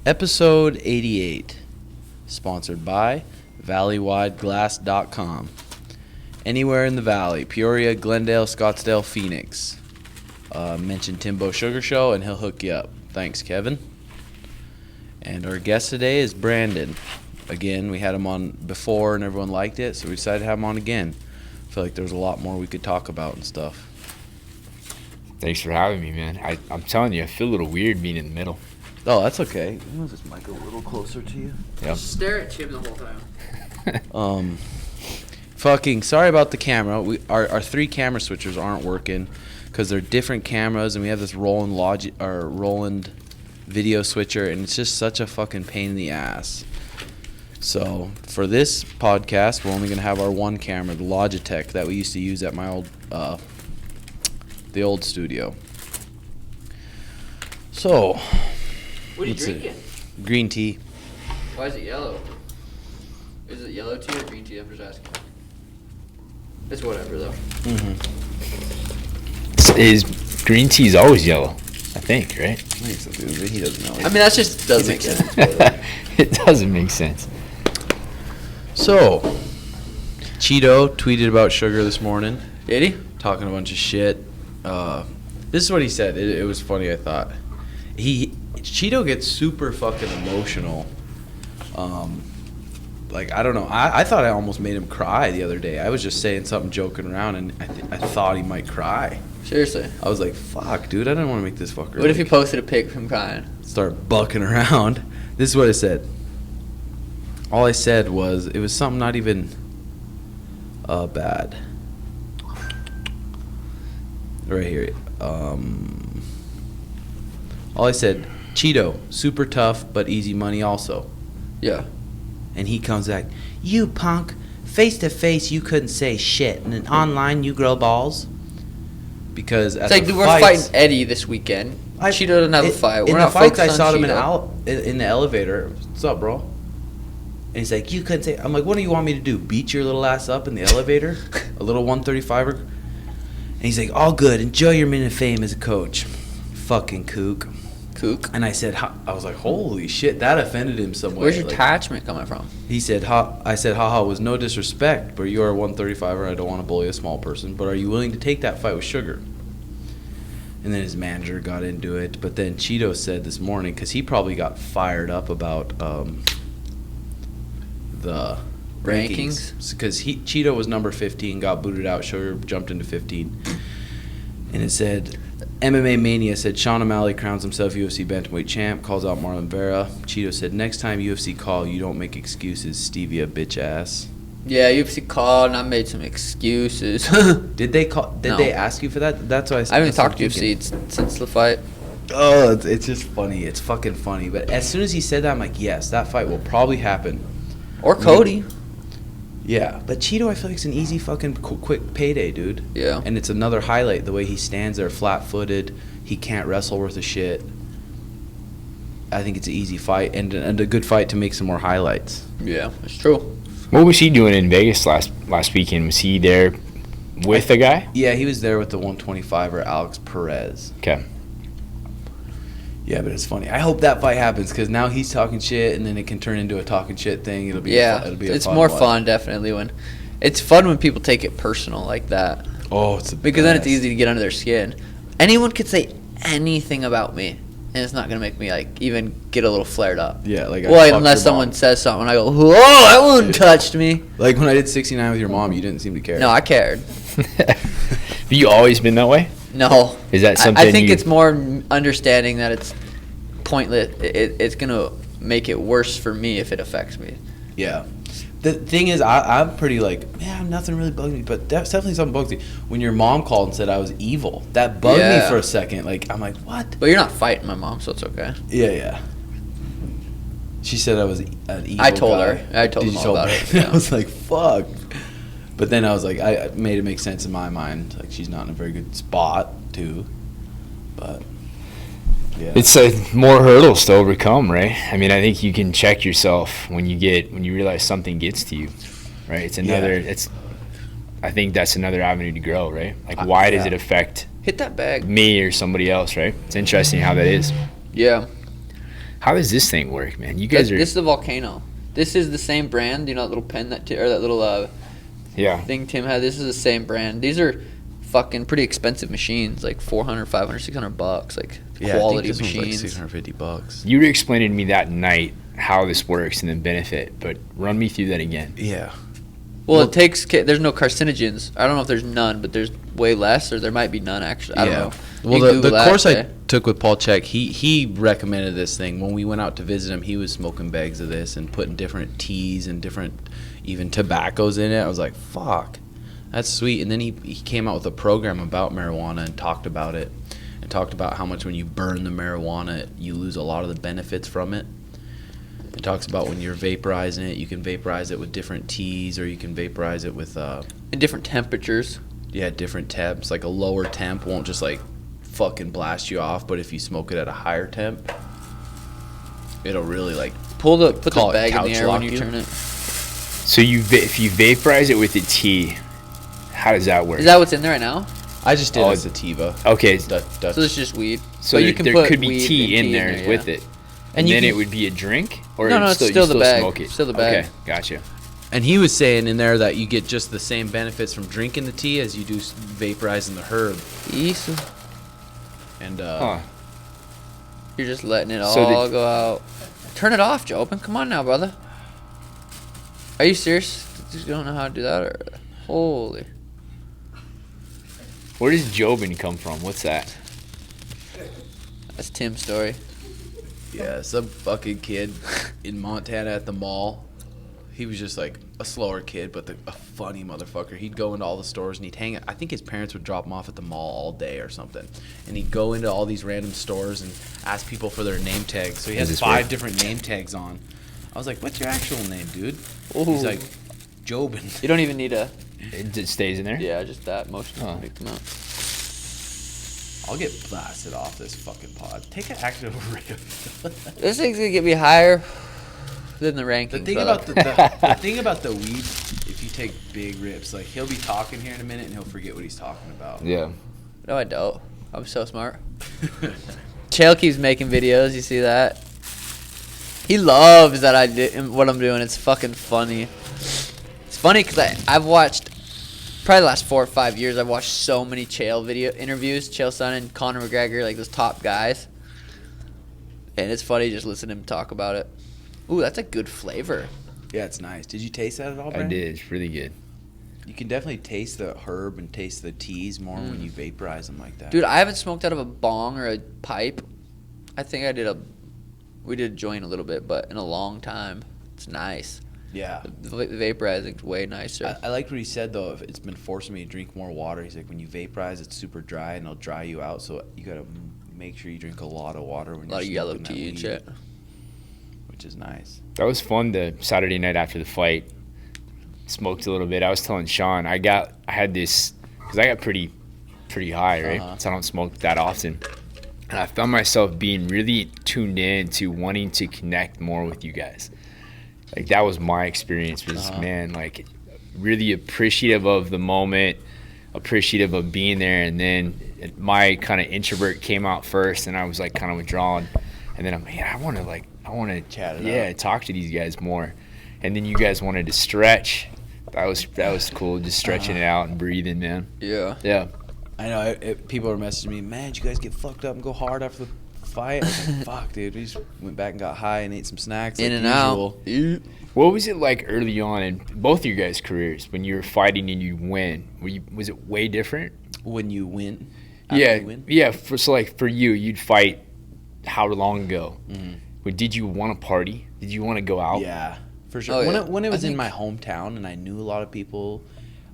Episode 88, sponsored by ValleyWideGlass.com. Anywhere in the Valley, Peoria, Glendale, Scottsdale, Phoenix. Mention Timbo Sugar Show and he'll hook you up. Thanks, Kevin. And our guest today is Brandon. Again, we had him on before and everyone liked it, so we decided to have him on again. I feel like there's a lot more we could talk about and stuff. Thanks for having me, man. I'm telling you, I feel a little weird being in the middle. Oh, that's okay. Move this mic a little closer to you. Yep. Just stare at Chim the whole time. Fucking sorry about the camera. Our three camera switchers aren't working because they're different cameras, and we have this Roland video switcher, and it's just such a fucking pain in the ass. So for this podcast, we're only gonna have our one camera, the Logitech that we used to use at my old the old studio. So. What are you drinking? Green tea. Why is it yellow? Is it yellow tea or green tea? I'm just asking. It's whatever, though. Is green tea is always yellow, I think, right? I think so, dude. He doesn't know. I mean, that just doesn't make sense. It doesn't make sense. So, Cheeto tweeted about sugar this morning. Did he? Talking a bunch of shit. This is what he said. It was funny, I thought. Cheeto gets super fucking emotional. Like, I don't know. I thought I almost made him cry the other day. I was just saying something, joking around, and I thought he might cry. Seriously? I was like, fuck, dude, I didn't want to make this fucker. What if he posted a pic of him crying? Start bucking around. This is what I said. All I said was, it was something not even bad. Right here. All I said, Cheeto, super tough, but easy money also. Yeah. And he comes back, you punk, face to face you couldn't say shit, and then online you grow balls. Because it's like, dude, we're fighting Eddie this weekend. Cheeto doesn't have a fight. We're not focused on Cheeto. In the fights, I saw him in the elevator. What's up, bro? And he's like, you couldn't say. I'm like, what do you want me to do? Beat your little ass up in the elevator? A little 135er? And he's like, all good. Enjoy your minute of fame as a coach. Fucking kook. And I said, I was like, holy shit, that offended him some way. Where's your attachment coming from? He said, I said, haha, was no disrespect, but you are a 135er. I don't want to bully a small person, but are you willing to take that fight with Sugar? And then his manager got into it. But then Cheeto said this morning, because he probably got fired up about the rankings. Because Cheeto was number 15, got booted out. Sugar jumped into 15. And it said, MMA Mania said, Sean O'Malley crowns himself UFC bantamweight champ, calls out Marlon Vera. Cheeto said, next time UFC call, you don't make excuses, Stevia bitch ass. Yeah, UFC called and I made some excuses. Did they call? Did they ask you for that? That's why I haven't talked to UFC since the fight. Oh, it's just funny. It's fucking funny. But as soon as he said that, I'm like, yes, that fight will probably happen. Or Cody. Yeah, but Cheeto, I feel like it's an easy fucking quick payday, dude. Yeah. And it's another highlight, the way he stands there flat-footed. He can't wrestle worth a shit. I think it's an easy fight and a good fight to make some more highlights. Yeah, it's true. What was he doing in Vegas last weekend? Was he there with the guy? Yeah, he was there with the 125er, Alex Perez. Okay. Yeah, but it's funny. I hope that fight happens because now he's talking shit, and then it can turn into a talking shit thing. It'll be it's more fun definitely when it's fun when people take it personal like that. Oh, it's because then it's easy to get under their skin. Anyone could say anything about me, and it's not gonna make me like even get a little flared up. Yeah, like unless someone says something, I go, "Whoa, that one touched me." Like when I did 69 with your mom, you didn't seem to care. No, I cared. Have you always been that way? No. Is that something I think it's more understanding that it's pointless. It's going to make it worse for me if it affects me. Yeah. The thing is, I'm pretty like, man, nothing really bugs me, but definitely something bugs me. When your mom called and said I was evil, that bugged me for a second. Like, I'm like, what? But you're not fighting my mom, so it's okay. Yeah. She said I was an evil I told guy. her. I told them all about it. Yeah. I was like, fuck. But then I was like, I made it make sense in my mind. Like, she's not in a very good spot, too. But, Yeah. It's more hurdles to overcome, right? I mean, I think you can check yourself when you realize something gets to you, right? It's another. Yeah. I think that's another avenue to grow, right? Like, why does it affect Hit that bag. me or somebody else, right? It's interesting how that is. Yeah. How does this thing work, man? You guys This is the Volcano. This is the same brand. You know that little pen or that little yeah. thing Tim had. This is the same brand. These are fucking pretty expensive machines, like $400, $500, $600, like quality I think this machines. was like $650. You were explaining to me that night how this works and the benefit, but run me through that again. Yeah. Well, it takes. There's no carcinogens. I don't know if there's none, but there's way less, or there might be none actually. I don't know. Well, You can the Google that, course okay? I took with Paul Check, he recommended this thing. When we went out to visit him, he was smoking bags of this and putting different teas and different even tobaccos in it. I was like, fuck, that's sweet. And then he came out with a program about marijuana and talked about it, and talked about how much when you burn the marijuana, you lose a lot of the benefits from it. It talks about when you're vaporizing it, you can vaporize it with different teas, or you can vaporize it with in different temperatures. different temps. Like a lower temp won't just like fucking blast you off, but if you smoke it at a higher temp, it'll really like Put the Call it bag in the couch air when lock you you. turn it. So if you vaporize it with a tea, how does that work? Is that what's in there right now? I just did Oh, a sativa. Okay, Dutch. So it's just weed. so But you can there put could be weed tea and in there yeah. with it, And and you then can- it would be a drink, or No, it it's you still the bag. smoke it. Still the bag. Okay, gotcha. And he was saying in there that you get just the same benefits from drinking the tea as you do vaporizing the herb. Yeast. And Huh. You're just letting it So all go out. Turn it off, Jobin. Come on now, brother. Are you serious? You don't know how to do that? Or holy. Where does Jobin come from? What's that? That's Tim's story. yeah, some fucking kid in Montana at the mall. He was just like a slower kid, but a funny motherfucker. He'd go into all the stores and he'd hang. I think his parents would drop him off at the mall all day or something, and he'd go into all these random stores and ask people for their name tags. So he Is has this 5 weird? different name tags on. I was like, "What's your actual name, dude?" Ooh. He's like, "Jobin." You don't even need a. It just stays in there. Yeah, just that motion Huh. to make them out. I'll get blasted off this fucking pod. Take an active rip. This thing's gonna get me higher than the rankings. The thing brother. about the thing about the weed, if you take big rips, like he'll be talking here in a minute and he'll forget what he's talking about. Yeah. No, I don't. I'm so smart. Chael keeps making videos. You see that? He loves that I did what I'm doing. It's fucking funny. It's funny because I've watched probably the last 4 or 5 years. I've watched so many Chael video interviews. Chael Sonnen and Conor McGregor, like those top guys. And it's funny just listening to him talk about it. Ooh, that's a good flavor. Yeah, it's nice. Did you taste that at all, I Brandon? did. It's really good. You can definitely taste the herb and taste the teas more when you vaporize them like that. Dude, I haven't smoked out of a bong or a pipe. I think we did a joint a little bit, but in a long time. It's nice. Yeah. The vaporizing's way nicer. I liked what he said, though. If it's been forcing me to drink more water. He's like, when you vaporize, it's super dry, and it'll dry you out. So you got to make sure you drink a lot of water when A lot of you're yellow smoking that tea and weed, shit. which is nice. That was fun. The Saturday night after the fight, smoked a little bit. I was telling Sean, I had this because I got pretty high, right? Uh-huh. So I don't smoke that often, and I found myself being really tuned in to wanting to connect more with you guys. Like that was my experience. Was man, like really appreciative of the moment, appreciative of being there, and then my kind of introvert came out first, and I was like kind of withdrawn, and then I want to Chat it up. talk to these guys more, and then you guys wanted to stretch. That was cool, just stretching it out and breathing, man. Yeah. Yeah. I know people are messaging me, man, did you guys get fucked up and go hard after the fight? I was like, fuck, dude. We just went back and got high and ate some snacks. In like and usual. out. What was it like early on in both of your guys' careers when you were fighting and you win? Was it way different? When you win. After you win? Yeah. So like for you, you'd fight how long ago? Mhm. But did you want to party? Did you want to go out? Yeah, for sure. Oh, when yeah. when it was I in think- my hometown and I knew a lot of people,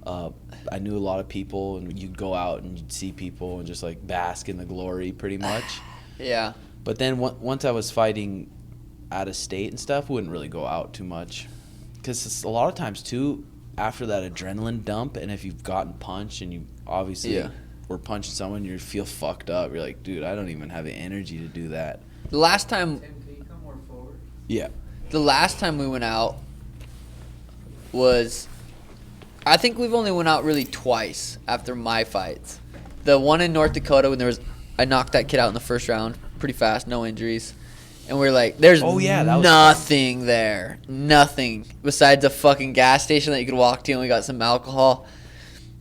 and you'd go out and you'd see people and just like bask in the glory pretty much. Yeah. But then once I was fighting out of state and stuff, we wouldn't really go out too much. Because a lot of times too, after that adrenaline dump, and if you've gotten punched and you obviously Yeah. were punching someone, you feel fucked up. You're like, dude, I don't even have the energy to do that. The last time Tim, can you come more forward? Yeah. the last time we went out was, I think we've only went out really twice after my fights. The one in North Dakota when I knocked that kid out in the first round pretty fast, no injuries. And we're like, there's Oh, yeah, that was nothing there. Nothing besides a fucking gas station that you could walk to, and we got some alcohol.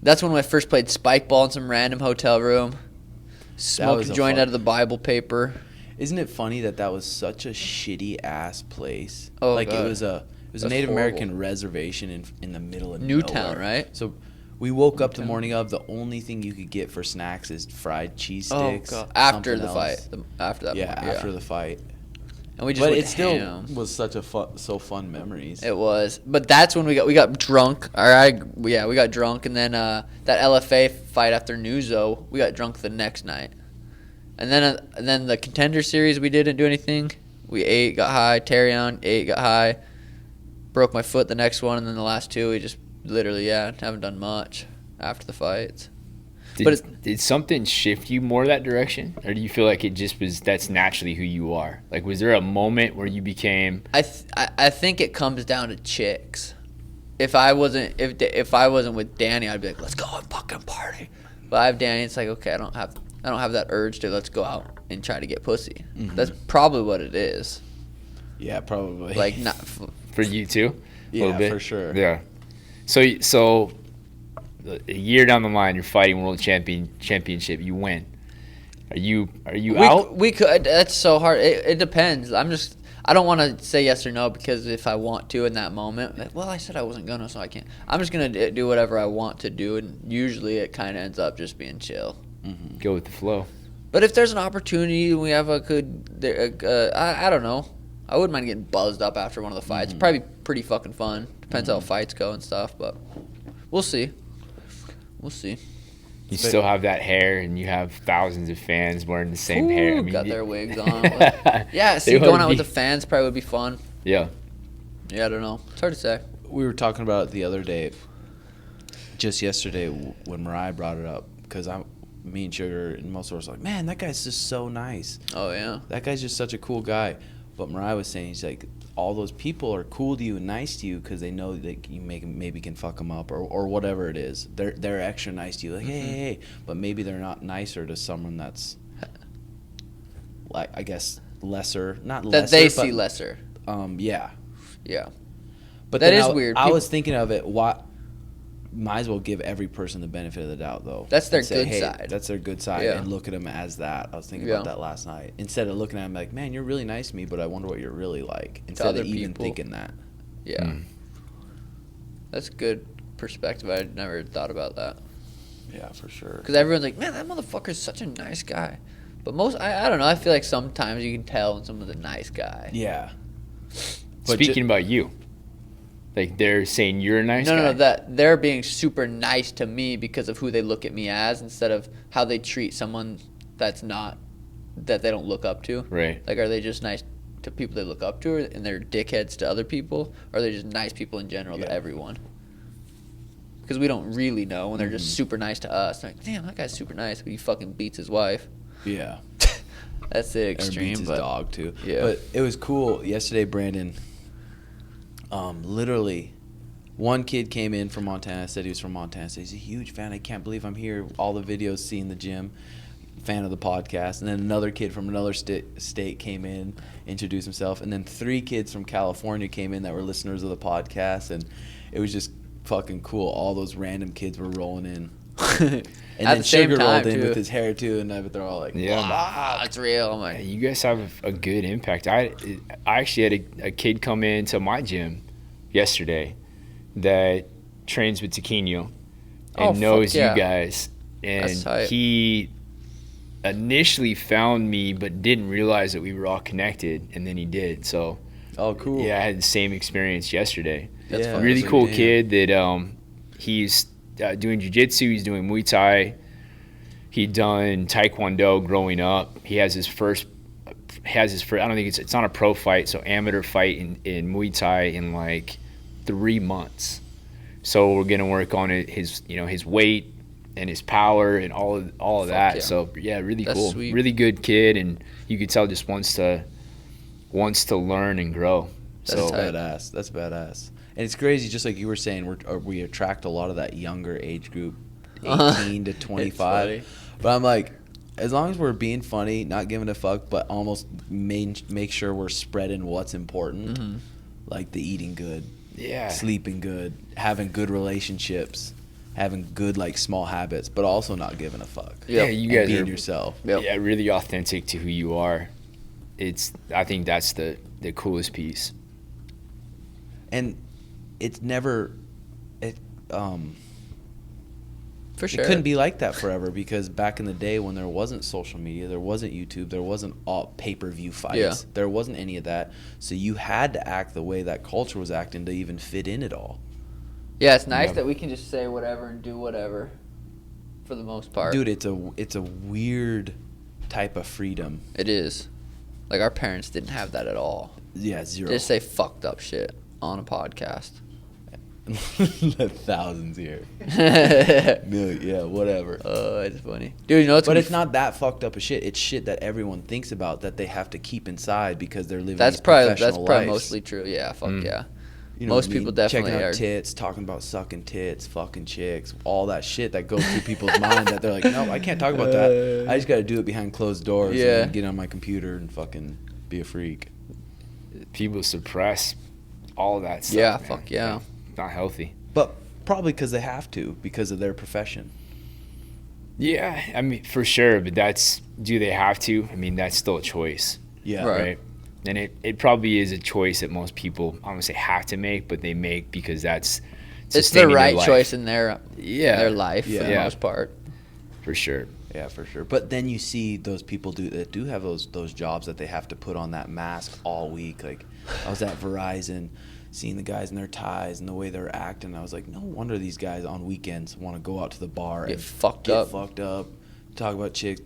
That's when I first played spike ball in some random hotel room. Smoked was a a joint fun- out of the Bible paper. Isn't it funny that was such a shitty ass place? Oh, like God. it was a That's Native horrible. American reservation in the middle of Newtown, nowhere. right? So we woke up the morning of, the only thing you could get for snacks is fried cheese sticks. Oh, God. After something the fight. else. After that Yeah, point, after the fight. And we just But went it still ham. was such a fun memories. It was, but that's when we got drunk. We got drunk, and then that LFA fight after Nuzo, we got drunk the next night, and then the Contender Series, we didn't do anything. We ate, got high, Terrion, ate, got high, broke my foot the next one, and then the last two we just literally haven't done much after the fights. Did something shift you more that direction, or do you feel like it just was that's naturally who you are? Like, was there a moment where you became? I think it comes down to chicks. If I wasn't with Danny, I'd be like, let's go and fucking party. But I have Danny. It's like, okay, I don't have that urge to let's go out and try to get pussy. Mm-hmm. That's probably what it is. Yeah, probably. Like not. For you too? A little Yeah, bit? for sure. Yeah. So a year down the line, you're fighting world championship. You win. Are you out? We could. That's so hard. It depends. I don't want to say yes or no, because if I want to in that moment, like, well, I said I wasn't gonna, so I can't. I'm just gonna do whatever I want to do, and usually it kind of ends up just being chill. Go with the flow. But if there's an opportunity and we have a good, I don't know. I wouldn't mind getting buzzed up after one of the fights. It'd probably be pretty fucking fun. Depends how fights go and stuff, but we'll see. We'll see. You still have that hair, and you have thousands of fans wearing the same hair. I mean, Got you- their wigs on. Yeah, see, They going would out with be- the fans probably would be fun. Yeah. Yeah, I don't know. It's hard to say. We were talking about it the other day, just yesterday when Mariah brought it up, because me and Sugar and most of us were like, man, that guy's just so nice. Oh, yeah. That guy's just such a cool guy. But Mariah was saying, she's like, all those people are cool to you and nice to you because they know that you maybe can fuck them up or whatever it is. They're extra nice to you, like, hey, but maybe they're not nicer to someone that's, like, I guess lesser, not lesser, That they but, see lesser. yeah. Yeah. But That then is weird. I was thinking of it. Might as well give every person the benefit of the doubt, though. That's their and say, good hey, side. That's their good side, Yeah. and look at them as that. I was thinking Yeah. about that last night. Instead of looking at them like, man, you're really nice to me, but I wonder what you're really like. Instead other of even people. thinking that. Yeah. That's a good perspective. I never thought about that. Yeah, for sure. Because everyone's like, man, that motherfucker's such a nice guy. But I don't know. I feel like sometimes you can tell when someone's a nice guy. Yeah. Speaking about you, like they're saying you're a nice guy. No, that they're being super nice to me because of who they look at me as, instead of how they treat someone that they don't look up to. Right. Like, are they just nice to people they look up to, and they're dickheads to other people, or are they just nice people in general to everyone? Because we don't really know when they're just super nice to us. They're like, damn, that guy's super nice, but he fucking beats his wife. Yeah. That's the Or extreme. beats his but dog too. Yeah. But it was cool yesterday. Brandon, literally, one kid came in from Montana. Said he was from Montana. Said he's a huge fan. I can't believe I'm here. All the videos, seeing the gym. Fan of the podcast. And then another kid from another state came in, introduced himself. And then 3 kids from California came in that were listeners of the podcast. And it was just fucking cool. All those random kids were rolling in. And At then the same Sugar time, rolled in too. with his hair too, and they're all like, Yeah. Ah, it's real. I'm like, You guys have a good impact. I actually had a kid come into my gym yesterday that trains with Taquino Oh, and knows fuck yeah. you guys. That's And tight. he initially found me but didn't realize that we were all connected, and then he did. So oh, cool. yeah, I had the same experience yesterday. That's Yeah. fun. Really That's cool like, kid that he's doing jiu-jitsu, he's doing Muay Thai. He'd done Taekwondo growing up. He has his first I don't think it's not a pro fight, so amateur fight in Muay Thai in like 3 months. So we're gonna work on his weight, and his power and all of that. yeah. So yeah, really That's cool. sweet. Really good kid, and you could tell just wants to learn and grow. That's So badass. That's badass. And it's crazy, just like you were saying, we attract a lot of that younger age group, 18 to 25. But I'm like, as long as we're being funny, not giving a fuck, but almost make sure we're spreading what's important, like the eating good, yeah, sleeping good, having good relationships, having good like small habits, but also not giving a fuck. yeah, you guys being are yourself. Yep. yeah, really authentic to who you are. I think that's the coolest piece. And it's never For sure. It couldn't be like that forever, because back in the day when there wasn't social media, there wasn't YouTube, there wasn't all pay-per-view fights. Yeah. There wasn't any of that. So you had to act the way that culture was acting to even fit in it all. Yeah, it's nice Yeah. that we can just say whatever and do whatever for the most part. Dude, it's a weird type of freedom. It is. Like, our parents didn't have that at all. Yeah, zero. Just say fucked up shit on a podcast. Thousands here. Million, yeah, whatever. Oh, it's funny. Dude, you know what's But gonna it's not that fucked up of shit. It's shit that everyone thinks about that they have to keep inside because they're living That's these probably professional lives. mostly true. Yeah, fuck yeah. You know Most what I mean? people definitely checking out are. tits, talking about sucking tits, fucking chicks, all that shit that goes through people's mind that they're like, no, I can't talk about that. I just got to do it behind closed doors Yeah. and get on my computer and fucking be a freak. People suppress all of that stuff. Yeah, man. fuck yeah. Not healthy. But probably because they have to, because of their profession. Yeah, I mean, for sure. But do they have to? I mean, that's still a choice, Yeah. Right. And it probably is a choice that most people, I don't want to say have to make, but they make because that's It's the sustaining their right life. choice in their life for the Yeah. most part. For sure. Yeah, for sure. But then you see those people that do have those jobs that they have to put on that mask all week. Like, I was at Verizon, seeing the guys in their ties and the way they're acting. I was like, no wonder these guys on weekends want to go out to the bar Get and fucked up. talk about chicks,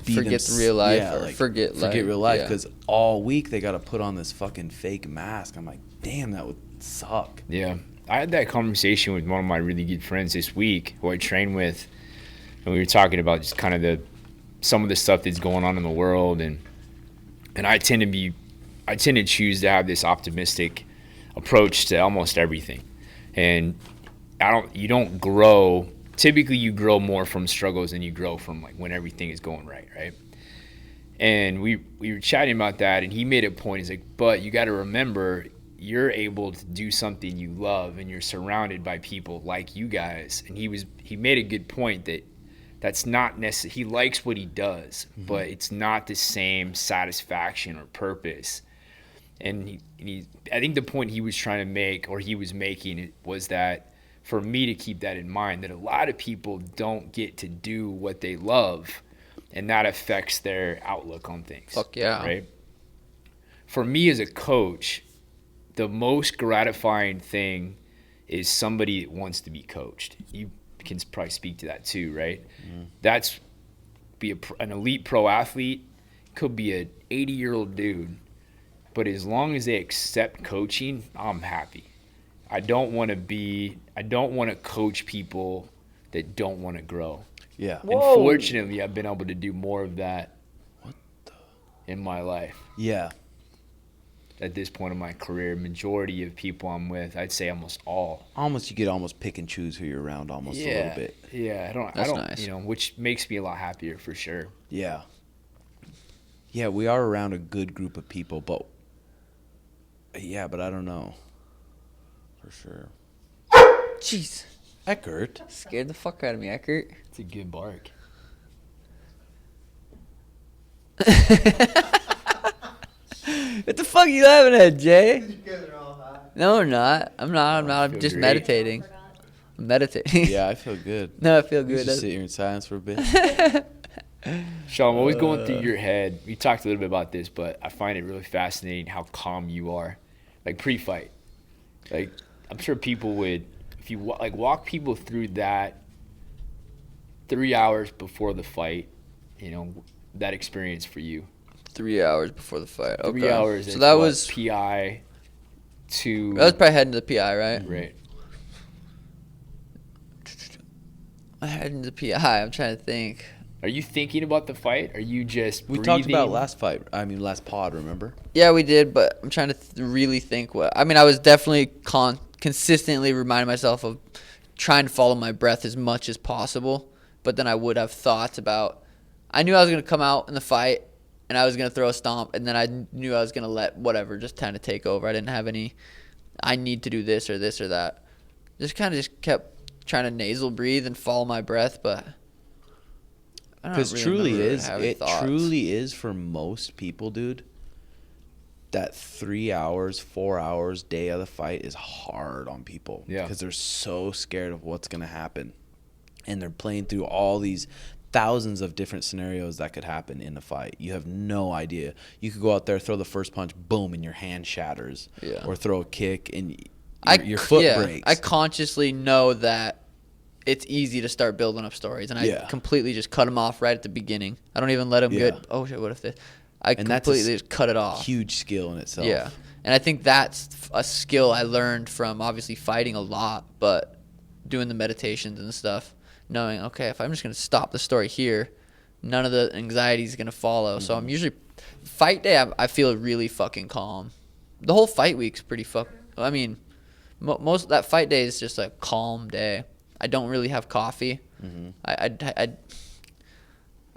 Forget the real life, yeah, or like, forget real life, yeah. because all week they got to put on this fucking fake mask. I'm like, damn, that would suck. Yeah. I had that conversation with one of my really good friends this week who I train with, and we were talking about just kind of some of the stuff that's going on in the world, and I tend to choose to have this optimistic approach to almost everything. And you don't grow, typically you grow more from struggles than you grow from like when everything is going right? And we were chatting about that, and he made a point. He's like, but you got to remember, you're able to do something you love, and you're surrounded by people like you guys. And he made a good point that's not necessary. He likes what he does, but it's not the same satisfaction or purpose. And I think the point he was trying to make, or he was making, was that for me to keep that in mind, that a lot of people don't get to do what they love, and that affects their outlook on things. Fuck yeah. Right? For me as a coach, the most gratifying thing is somebody that wants to be coached. You can probably speak to that too, right? That's an elite pro athlete, could be an 80-year-old dude, but as long as they accept coaching, I'm happy. I don't want to coach people that don't want to grow. Yeah. And fortunately, I've been able to do more of that in my life. Yeah. At this point in my career, majority of people I'm with, I'd say almost all. You could almost pick and choose who you're around a little bit. Yeah, That's nice. Which makes me a lot happier for sure. Yeah. Yeah, we are around a good group of people, but I don't know. For sure. Jeez. Eckert. Scared the fuck out of me, Eckert. It's a good bark. What the fuck are you laughing at, Jay? No, we're not. I'm not. I'm feel just great. meditating. I'm meditating. Yeah, I feel good. No, I feel We good. just sit here in silence for a bit. Sean, what was going through your head? We talked a little bit about this, but I find it really fascinating how calm you are, like pre-fight. Like, I'm sure people would, if you walk people through that 3 hours before the fight, that experience for you. 3 hours before the fight. Okay. 3 hours. So that was PI to. That was probably heading to the PI, right? Right. I had in the PI. I'm trying to think. Are you thinking about the fight? Are you just We breathing? talked about last pod, remember? Yeah, we did, but I'm trying to really think what. I mean, I was definitely consistently reminding myself of trying to follow my breath as much as possible, but then I would have thoughts about. I knew I was going to come out in the fight, and I was going to throw a stomp, and then I knew I was going to let whatever just kind of take over. I didn't have any, I need to do this or that. Just kind of just kept trying to nasal breathe and follow my breath, but I don't Because really truly remember is, having it thoughts. truly is for most people, dude. That 3 hours, 4 hours day of the fight is hard on people. Yeah. Because they're so scared of what's going to happen. And they're playing through all these thousands of different scenarios that could happen in a fight. You have no idea. You could go out there, throw the first punch, boom, and your hand shatters. Yeah. Or throw a kick and your foot foot breaks. I consciously know that it's easy to start building up stories, and I completely just cut them off right at the beginning. I don't even let them get, oh shit, what if this? And completely just cut it off. Huge skill in itself. Yeah. And I think that's a skill I learned from obviously fighting a lot, but doing the meditations and stuff, knowing, okay, if I'm just going to stop the story here, none of the anxiety is going to follow. So I'm usually, fight day, I feel really fucking calm. The whole fight week's pretty I mean, most that fight day is just a calm day. I don't really have coffee.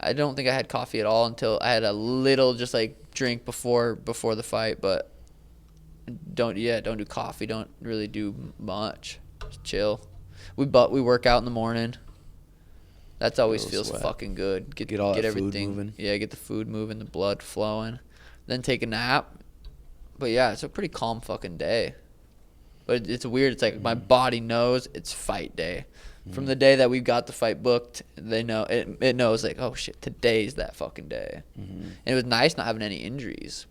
I don't think I had coffee at all until I had a little just like drink before the fight, but don't do coffee. Don't really do much. Just chill. We work out in the morning. That's always feels sweat. fucking good. Get all that everything food moving. Yeah, get the food moving, the blood flowing. Then take a nap. But yeah, it's a pretty calm fucking day. But it's weird. It's like my body knows it's fight day. From the day that we got the fight booked, they know it knows like, oh shit, today's that fucking day. And it was nice not having any injuries.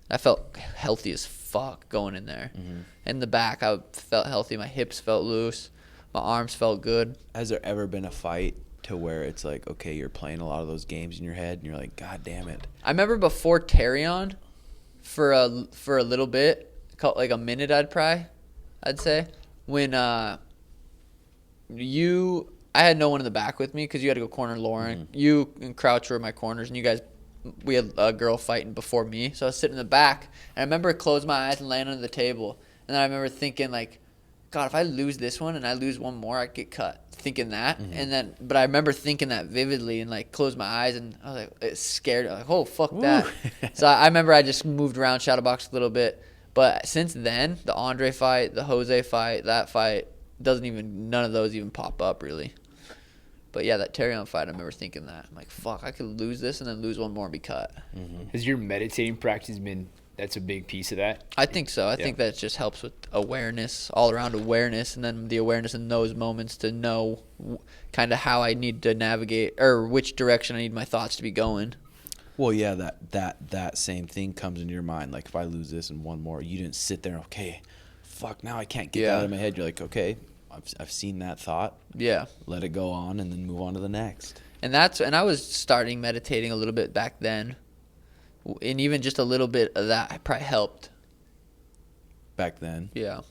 I felt healthy as fuck going in there. In the back, I felt healthy. My hips felt loose. My arms felt good. Has there ever been a fight to where it's like, okay, you're playing a lot of those games in your head, and you're like, God damn it. I remember before Tarion, for a little bit, like a minute, I'd say, when I had no one in the back with me because you had to go corner Lauren. You and Crouch were my corners, and you guys, we had a girl fighting before me. So I was sitting in the back, and I remember closing my eyes and laying under the table. And then I remember thinking, like, God, if I lose this one and I lose one more, I get cut. Thinking that. But I remember thinking that vividly and, like, closed my eyes, and I was like, it scared. Like, oh, fuck that. So I remember I just moved around, shadow boxed a little bit. But since then, the Andre fight, the Jose fight, that fight, none of those even pop up really. But yeah, that Tarion fight, I remember thinking that. I'm like, fuck, I could lose this and then lose one more and be cut. Has your meditating practice that's a big piece of that? I think so. I think that just helps with awareness, all around awareness, and then the awareness in those moments to know kind of how I need to navigate or which direction I need my thoughts to be going. Well, yeah, that same thing comes into your mind. Like, if I lose this and one more, you didn't sit there, okay, fuck, now I can't get that out of my head. You're like, okay, I've seen that thought. Yeah. Let it go on and then move on to the next. And I was starting meditating a little bit back then. And even just a little bit of that probably helped. Back then? Yeah.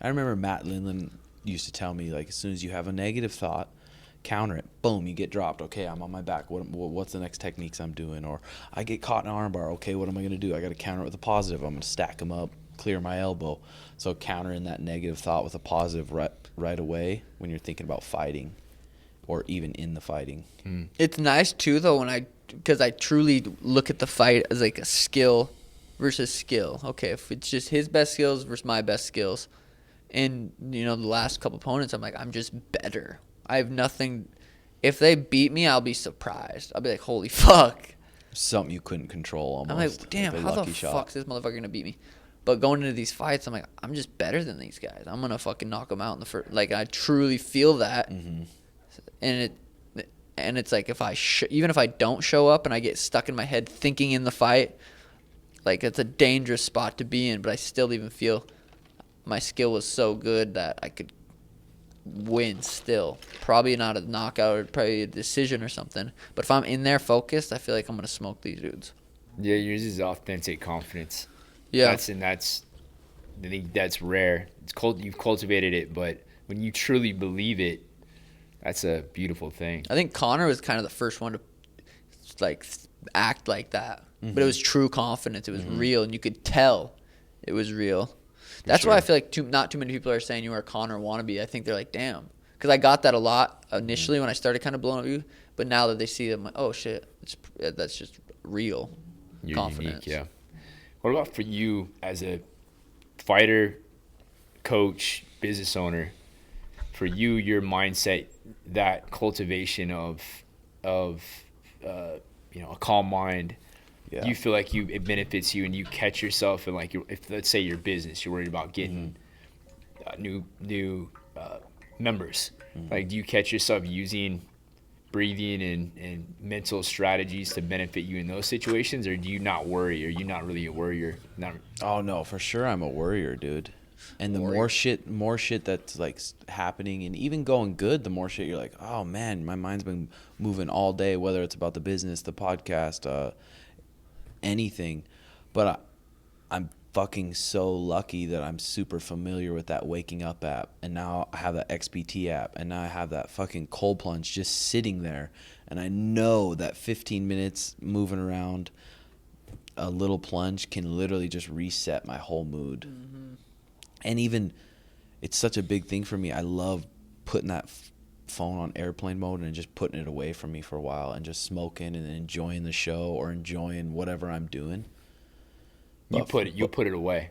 I remember Matt Lindland used to tell me, like, as soon as you have a negative thought, counter it. Boom, you get dropped. Okay, I'm on my back. What's the next techniques I'm doing? Or I get caught in an arm bar. Okay, what am I going to do? I got to counter it with a positive. I'm going to stack them up, clear my elbow. So countering that negative thought with a positive right away when you're thinking about fighting or even in the fighting. It's nice, too, though, because I truly look at the fight as like a skill versus skill. Okay, if it's just his best skills versus my best skills. And, the last couple opponents, I'm like, I'm just better. I have nothing. If they beat me, I'll be surprised. I'll be like, holy fuck. Something you couldn't control almost. I'm like, damn, how the fuck's this motherfucker going to beat me? But going into these fights, I'm like, I'm just better than these guys. I'm going to fucking knock them out in the first. Like, I truly feel that. And it's like, even if I don't show up and I get stuck in my head thinking in the fight, like, it's a dangerous spot to be in. But I still even feel my skill was so good that I could win still. Probably not a knockout or probably a decision or something. But if I'm in there focused, I feel like I'm going to smoke these dudes. Yeah, yours is authentic confidence. Yeah. I think that's rare. You've cultivated it, but when you truly believe it, That's a beautiful thing. I think Connor was kind of the first one to like act like that, but it was true confidence. It was real, and you could tell it was real. That's why I feel like not too many people are saying you are a Connor wannabe. I think they're like, damn, because I got that a lot initially when I started kind of blowing up you, but now that they see it, I'm like, oh shit, that's just real confidence. Unique, yeah. What about for you as a fighter, coach, business owner? For you, your mindset, that cultivation of a calm mind. Yeah. You feel like it benefits you, and you catch yourself in like if let's say your business, you're worried about getting new members. Like, do you catch yourself using breathing and mental strategies to benefit you in those situations, or do you not worry? Are you not really a worrier? Oh no, for sure I'm a worrier, dude. And the more shit that's like happening, and even going good, the more shit you're like, oh man, my mind's been moving all day, whether it's about the business, the podcast, anything. But I'm fucking so lucky that I'm super familiar with that Waking Up app, and now I have that XPT app, and now I have that fucking cold plunge just sitting there, and I know that 15 minutes moving around a little plunge can literally just reset my whole mood. And even, it's such a big thing for me. I love putting that phone on airplane mode and just putting it away from me for a while and just smoking and enjoying the show or enjoying whatever I'm doing. You put it away.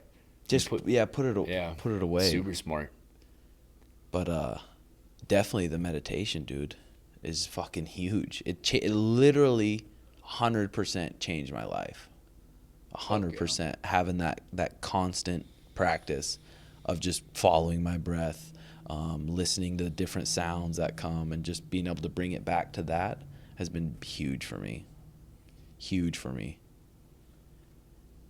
Just put it away. Super smart. But definitely the meditation, dude, is fucking huge. It literally 100% changed my life. 100% having that constant practice of just following my breath, listening to the different sounds that come, and just being able to bring it back to that has been huge for me. Huge for me.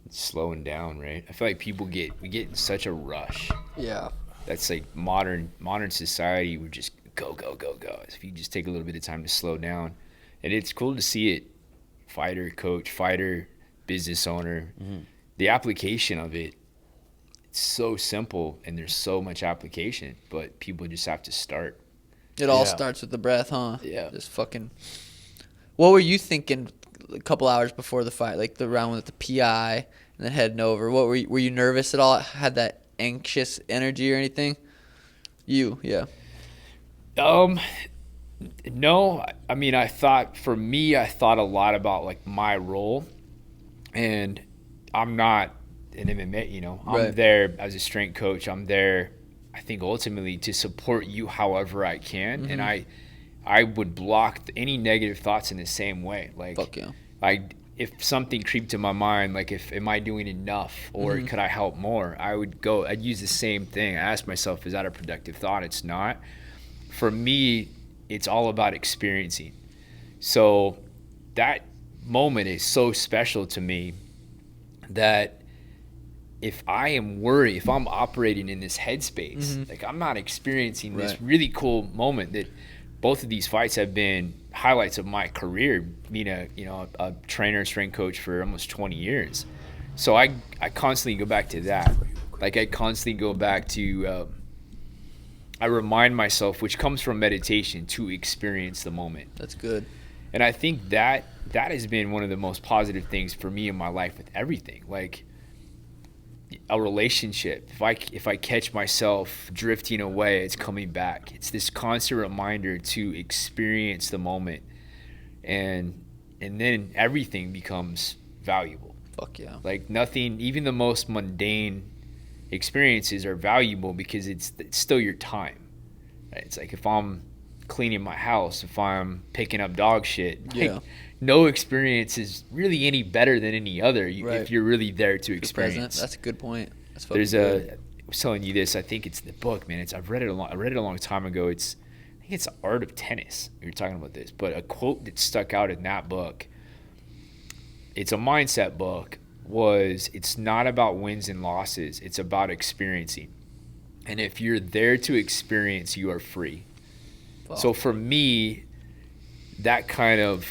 It's slowing down, right? I feel like we get in such a rush. Yeah. That's like modern society. We're just go. If you just take a little bit of time to slow down, and it's cool to see it. Fighter, coach, business owner, the application of it. It's so simple, and there's so much application, but people just have to start. It all starts with the breath, huh? Yeah. Just fucking. What were you thinking a couple hours before the fight, like the round with the PI and then heading over? What were you nervous at all? Had that anxious energy or anything? Yeah. No. I mean, I thought a lot about like my role, and I'm not an MMA, I'm there as a strength coach. I'm there, I think, ultimately to support you however I can. And I would block any negative thoughts in the same way. Like, fuck yeah. If something creeped to my mind, like am I doing enough, or could I help more? I'd use the same thing. I ask myself, is that a productive thought? It's not. For me, it's all about experiencing. So that moment is so special to me that if I am worried, if I'm operating in this headspace, like I'm not experiencing this really cool moment that both of these fights have been highlights of my career, being a trainer, strength coach for almost 20 years. So I constantly go back to that. Like I constantly go back to, I remind myself, which comes from meditation, to experience the moment. That's good. And I think that has been one of the most positive things for me in my life with everything. Like a relationship, if I catch myself drifting away, it's coming back. It's this constant reminder to experience the moment, and then everything becomes valuable. Fuck yeah. Like nothing, even the most mundane experiences are valuable because it's still your time. Right? It's like if I'm cleaning my house, if I'm picking up dog shit, like, no experience is really any better than any other if you're really there to experience. That's a good point. I was telling you this, I think it's the book, man. I read it a long time ago. I think it's The Art of Tennis. We were talking about this, but a quote that stuck out in that book, it's a mindset book, was it's not about wins and losses, it's about experiencing. And if you're there to experience, you are free. Wow. So for me, that kind of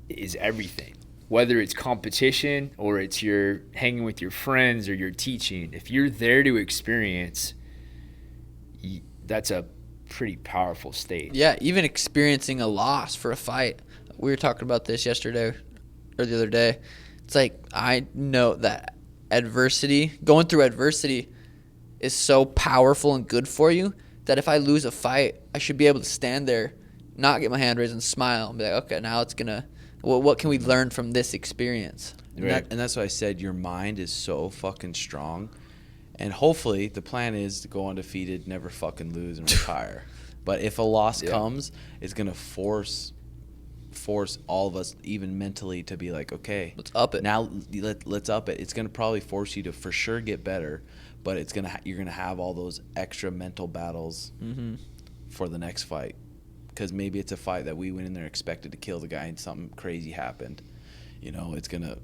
is everything. Whether it's competition or it's you're hanging with your friends or you're teaching, if you're there to experience, that's a pretty powerful state. Yeah, even experiencing a loss for a fight. We were talking about this yesterday or the other day. It's like I know that going through adversity is so powerful and good for you that if I lose a fight, I should be able to stand there, not get my hand raised and smile and be like, okay, now it's going to, well, what can we learn from this experience? And that's why I said your mind is so fucking strong. And hopefully the plan is to go undefeated, never fucking lose, and retire. But if a loss comes, it's going to force all of us, even mentally, to be like, okay, let's up it. Now let's up it. It's going to probably force you to for sure get better, but it's you're going to have all those extra mental battles for the next fight. Because maybe it's a fight that we went in there expected to kill the guy and something crazy happened. You know, it's going to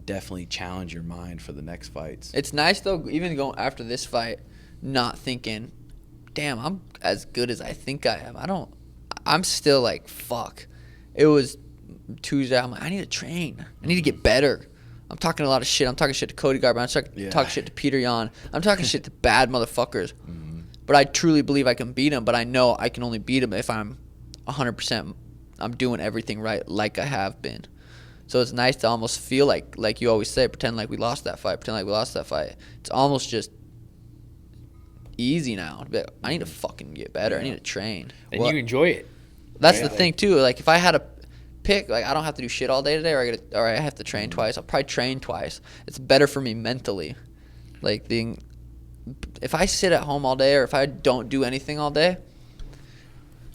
definitely challenge your mind for the next fights. It's nice, though, even going after this fight, not thinking, damn, I'm as good as I think I am. I'm still like, fuck. It was Tuesday. I'm like, I need to train. I need to get better. I'm talking a lot of shit. I'm talking shit to Cody Garbrandt. I'm talking shit to Peter Yan. I'm talking shit to bad motherfuckers. But I truly believe I can beat him. But I know I can only beat him if I'm 100%. I'm doing everything right like I have been. So it's nice to almost feel like you always say, pretend like we lost that fight. Pretend like we lost that fight. It's almost just easy now. To be like, I need to fucking get better. I need to train. And you enjoy it. That's the thing too. Like if I had a pick, like I don't have to do shit all day today, or I have to train twice. I'll probably train twice. It's better for me mentally. Like if I sit at home all day, or if I don't do anything all day,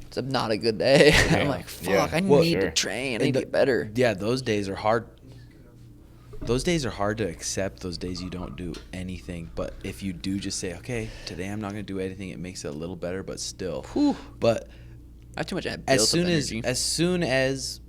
it's not a good day. I'm like, fuck, I need to train. I need to get better. Yeah, those days are hard. Those days are hard to accept. Those days you don't do anything. But if you do just say, okay, today I'm not going to do anything, it makes it a little better, but still. Whew. But I have too much as soon as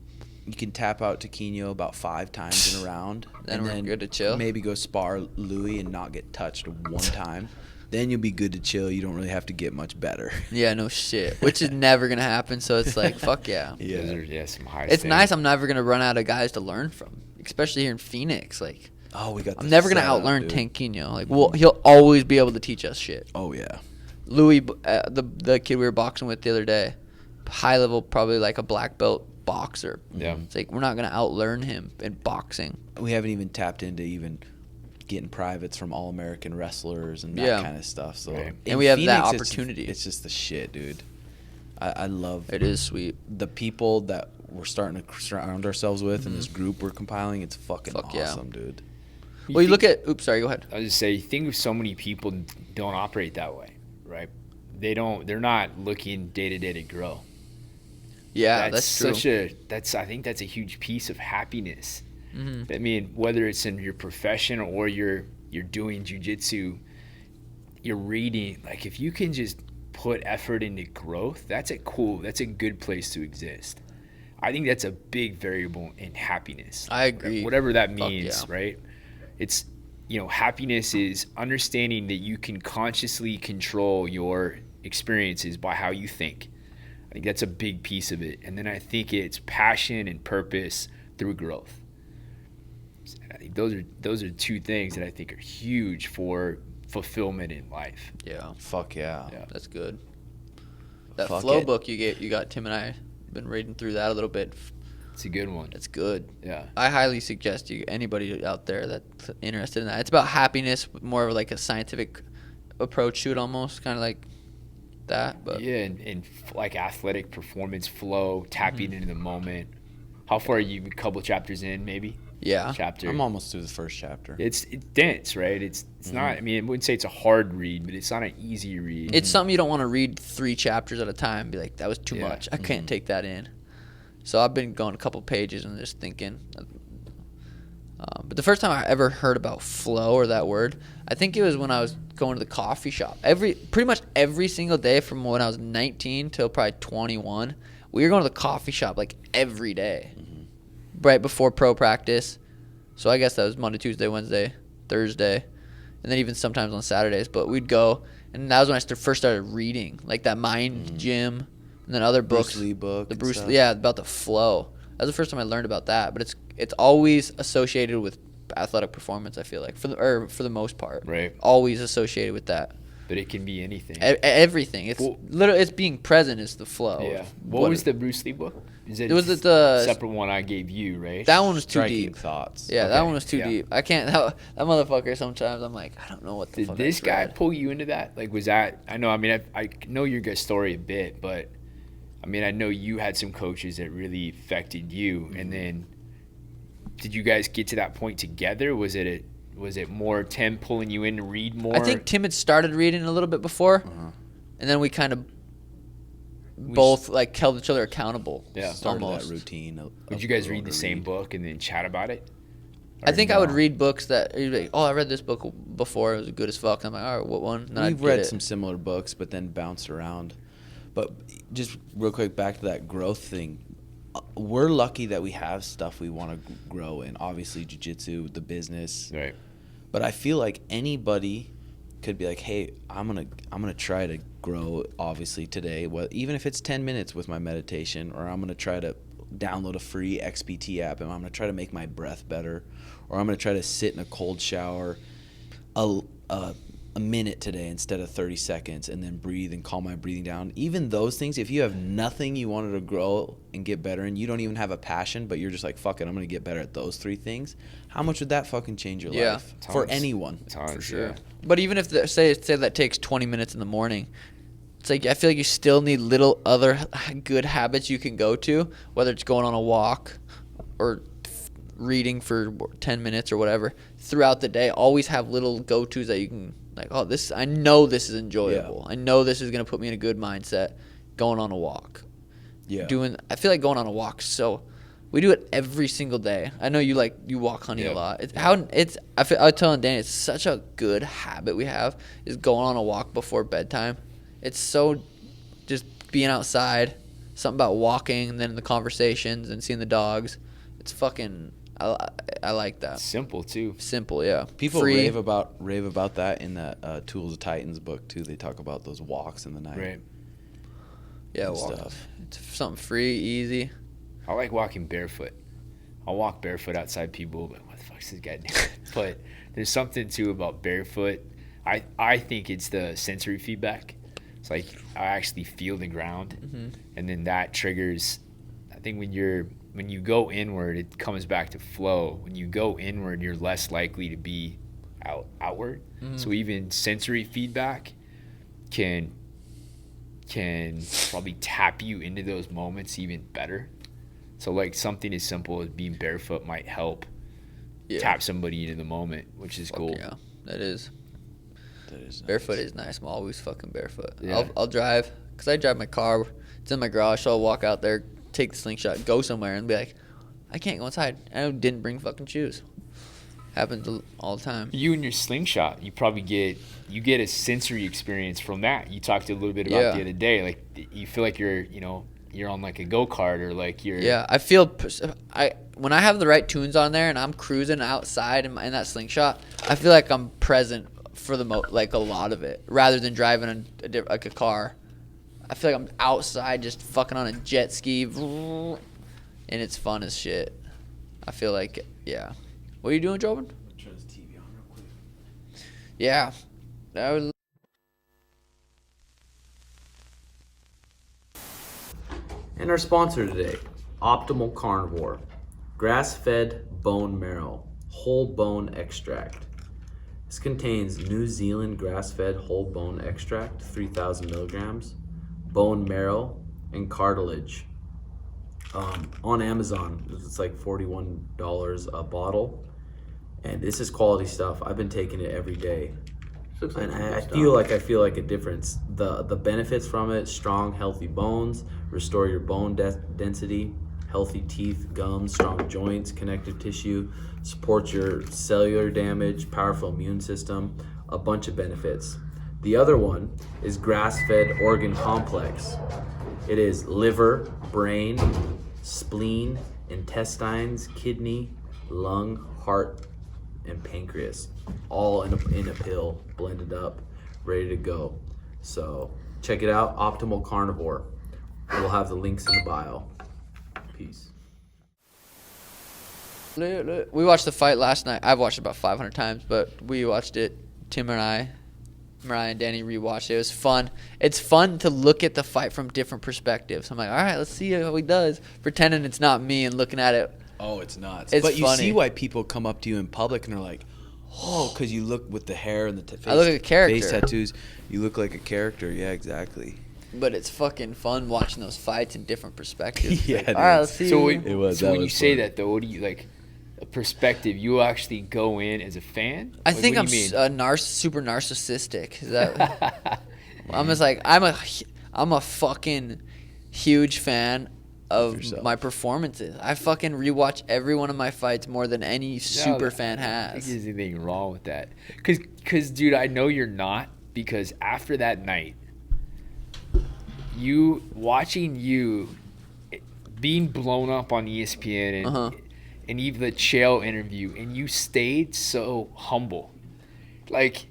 you can tap out to Quino about 5 times in a round, then we're good to chill. Maybe go spar Louis and not get touched one time. Then you'll be good to chill. You don't really have to get much better. Yeah, no shit. Which is never gonna happen. So it's like, fuck yeah. Those are some high. It's nice. I'm never gonna run out of guys to learn from, especially here in Phoenix. Like, I'm never gonna outlearn Tank Quino. Like, he'll always be able to teach us shit. Oh yeah. Louis, the kid we were boxing with the other day, high level, probably like a black belt boxer. Yeah. It's like we're not gonna outlearn him in boxing. We haven't even tapped into getting privates from all-American wrestlers and that kind of stuff. So and we have that opportunity. It's just the shit, dude. I love it. Is sweet. The people that we're starting to surround ourselves with in this group we're compiling, it's fucking awesome, dude. Well, you look at sorry, go ahead. I was just say, you think so many people don't operate that way, right? They're not looking day to day to grow. Yeah, that's true. I think that's a huge piece of happiness. I mean, whether it's in your profession or you're doing jiu-jitsu, you're reading, like if you can just put effort into growth, that's a good place to exist. I think that's a big variable in happiness. I agree. Whatever that means, right? It's, happiness is understanding that you can consciously control your experiences by how you think. I think that's a big piece of it. And then I think it's passion and purpose through growth. I think those are 2 things that I think are huge for fulfillment in life. Yeah. Fuck yeah. That's good. That flow book you got, Tim and I been reading through that a little bit. It's a good one. It's good. Yeah. I highly suggest anybody out there that's interested in that. It's about happiness, more of like a scientific approach to it, almost kind of like that. But yeah, and like athletic performance flow, tapping into the moment. How far are you? A couple chapters in, maybe. Yeah. I'm almost through the first chapter. It's dense, right? It's not. I mean, I wouldn't say it's a hard read, but it's not an easy read. It's something you don't want to read 3 chapters at a time and be like, that was too much. I can't take that in. So I've been going a couple pages and just thinking. But the first time I ever heard about flow or that word, I think it was when I was going to the coffee shop. Pretty much every single day from when I was 19 till probably 21, we were going to the coffee shop like every day. Right before pro practice. So I guess that was Monday, Tuesday, Wednesday, Thursday, and then even sometimes on Saturdays. But we'd go, and that was when I first started reading, like that Mind Gym, and then other books. Bruce Lee book. The Bruce Lee, about the flow. That was the first time I learned about that. But it's always associated with athletic performance, I feel like, for the most part. Right. Always associated with that. But it can be anything. Everything. It's literally, it's being present is the flow. Yeah. What was the Bruce Lee book? It was the separate one I gave you, right? That one was too Striking deep. Thoughts. Yeah, Okay, that one was too yeah. deep. I can't. That motherfucker. Sometimes I'm like, I don't know what the fuck. Did this I guy read. pull you into that? Like, was that? I know. I mean, I know your guys' story a bit, but I mean, I know you had some coaches that really affected you, and then did you guys get to that point together? Was it more Tim pulling you in to read more? I think Tim had started reading a little bit before, and then we kind of both like held each other accountable. Yeah. Started almost. that routine. Would you guys read the same book and then chat about it? I think I would no? read books that you'd be like, oh, I read this book before. It was good as fuck. I'm like, all right, what one? And then We've I'd read get it. some similar books, but then bounced around. But just real quick, back to that growth thing. We're lucky that we have stuff we want to grow in. Obviously, jiu-jitsu, the business. Right. But I feel like anybody could be like, hey, I'm gonna try to grow, obviously, today. Well, even if it's 10 minutes with my meditation, or I'm gonna try to download a free XPT app, and I'm gonna try to make my breath better, or I'm gonna try to sit in a cold shower a minute today instead of 30 seconds, and then breathe and calm my breathing down. Even those things, if you have nothing you wanted to grow and get better, and you don't even have a passion, but you're just like, fuck it, I'm gonna get better at those 3 things, how much would that fucking change your life? For Tons. anyone. Tons, For sure. yeah. But even if say that takes 20 minutes in the morning, it's like I feel like you still need little other good habits you can go to, whether it's going on a walk or reading for 10 minutes or whatever throughout the day. Always have little go-tos that you can like, oh, this, I know this is enjoyable. Yeah. I know this is going to put me in a good mindset going on a walk. Yeah. I feel like going on a walk, so we do it every single day. I know you walk Honey a Yeah. lot. I was telling Danny, it's such a good habit we have is going on a walk before bedtime. It's so just being outside, something about walking and then the conversations and seeing the dogs. It's fucking, I like that. Simple too. Simple, yeah. People Free. rave about that in that Tools of Titans book too. They talk about those walks in the night. Right. Yeah, and walk. stuff. It's something free, easy. I like walking barefoot. I'll walk barefoot outside people, but what the fuck's this guy doing? But there's something too about barefoot. I think it's the sensory feedback. It's like I actually feel the ground, and then that triggers. I think when you go inward, it comes back to flow. When you go inward, you're less likely to be outward. So even sensory feedback can probably tap you into those moments even better. So like something as simple as being barefoot might help tap somebody into the moment, which is cool. Yeah, that is. That is nice. Barefoot is nice. I'm always fucking barefoot. Yeah. I'll drive, because I drive my car. It's in my garage, so I'll walk out there, take the slingshot, go somewhere, and be like, I can't go inside. I didn't bring fucking shoes. Happens all the time. You and your slingshot, you probably get a sensory experience from that. You talked a little bit about the other day. Like you feel like you're on like a go-kart or like you're. Yeah, I feel when I have the right tunes on there and I'm cruising outside in that slingshot, I feel like I'm present for like a lot of it, rather than driving like a car. I feel like I'm outside just fucking on a jet ski, and it's fun as shit. I feel like, yeah. What are you doing, Jobin? Turn this TV on real quick. Yeah. That was. And our sponsor today, Optimal Carnivore, grass-fed bone marrow, whole bone extract. This contains New Zealand grass-fed whole bone extract, 3,000 milligrams, bone marrow, and cartilage. On Amazon, it's like $41 a bottle, and this is quality stuff. I've been taking it every day, and I feel like a difference. The benefits from it: strong, healthy bones, restore your bone density, healthy teeth, gums, strong joints, connective tissue, supports your cellular damage, powerful immune system, a bunch of benefits. The other one is grass-fed organ complex. It is liver, brain, spleen, intestines, kidney, lung, heart, and pancreas, all in a pill, blended up, ready to go. So check it out, Optimal Carnivore. We'll have the links in the bio. Peace. We watched the fight last night. I've watched it about 500 times, but we watched it, Tim and I, Mariah and Danny rewatched it. It was fun. It's fun to look at the fight from different perspectives. I'm like, all right, let's see how he does. Pretending it's not me and looking at it. Oh, it's nuts. It's but you funny. see why people come up to you in public and they're like, oh, because you look with the hair and the face, I look like a character. face tattoos. You look like a character. Yeah, exactly. But it's fucking fun watching those fights in different perspectives. Yeah, Like, it all right, is. let's see. So, It was- so that when you was say fun. that, though, what do you like? A perspective, you actually go in as a fan? I Like, think what I'm do you mean? super narcissistic. Is that? I'm just like I'm a fucking huge fan of yourself. my performances. I fucking rewatch every one of my fights more than any super fan I don't has. think there's anything wrong with that. Cause, dude, I know you're not, because after that night, watching you being blown up on ESPN and even the Chael interview, and you stayed so humble. Like,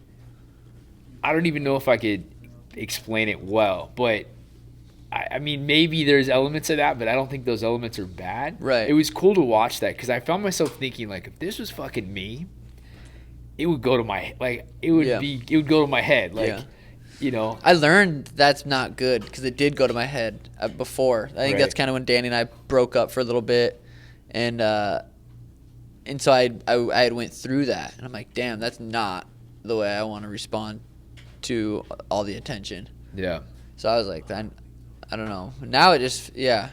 I don't even know if I could explain it well, but I mean, maybe there's elements of that, but I don't think those elements are bad. Right. It was cool to watch that, because I found myself thinking, like, if this was fucking me, it would go to my, like, it would go to my head. Like, Yeah. you know. I learned that's not good because it did go to my head before. I think Right. that's kind of when Danny and I broke up for a little bit, and so I had went through that, and I'm like, damn, that's not the way I want to respond to all the attention. Yeah. So I was like, I don't know. Now it just, I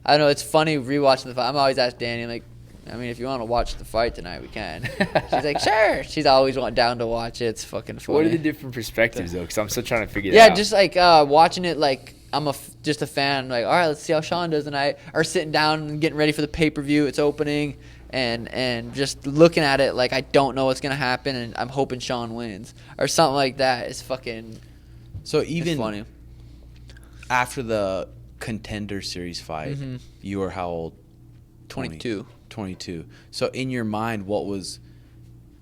don't know. It's funny rewatching the fight. I'm always asking Danny, I'm like, I mean, if you want to watch the fight tonight, we can. She's like, sure. She's always down to watch it. It's fucking funny. What are the different perspectives, though? Because I'm still trying to figure that out. Yeah, just like watching it, like I'm just a fan. Like, all right, let's see how Sean does tonight. Or sitting down and getting ready for the pay-per-view. It's opening, and just looking at it like I don't know what's gonna happen, and I'm hoping Sean wins or something like that. It's fucking. So It's even funny. after the Contender Series fight, you were how old? 22. 22. So in your mind, what was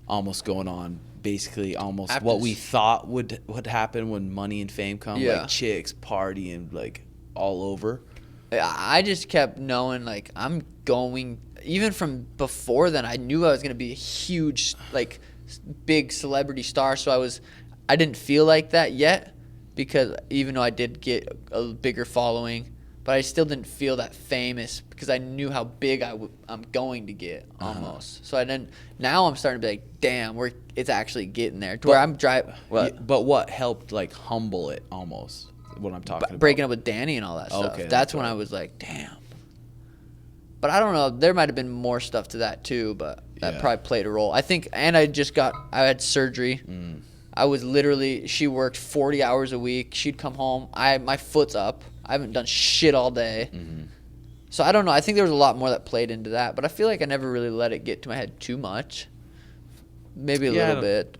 almost going on? Basically, almost After what we s- thought would happen when Money and Fame come, Yeah. like chicks partying like all over. I just kept knowing, like, I'm going, even from before then, I knew I was going to be a huge, like, big celebrity star. So I didn't feel like that yet, because even though I did get a bigger following, but I still didn't feel that famous because I knew how big I'm going to get almost. So now I'm starting to be like, damn, it's actually getting there to where I'm driving. But what helped like humble it almost? What I'm talking about. Breaking up with Danny and all that stuff. Okay, That's that's when right. I was like, damn. But I don't know. There might have been more stuff to that too, but that Yeah. probably played a role. I think, and I had surgery. I was literally, she worked 40 hours a week. She'd come home. My foot's up. I haven't done shit all day. So I don't know. I think there was a lot more that played into that, but I feel like I never really let it get to my head too much. Maybe a little bit.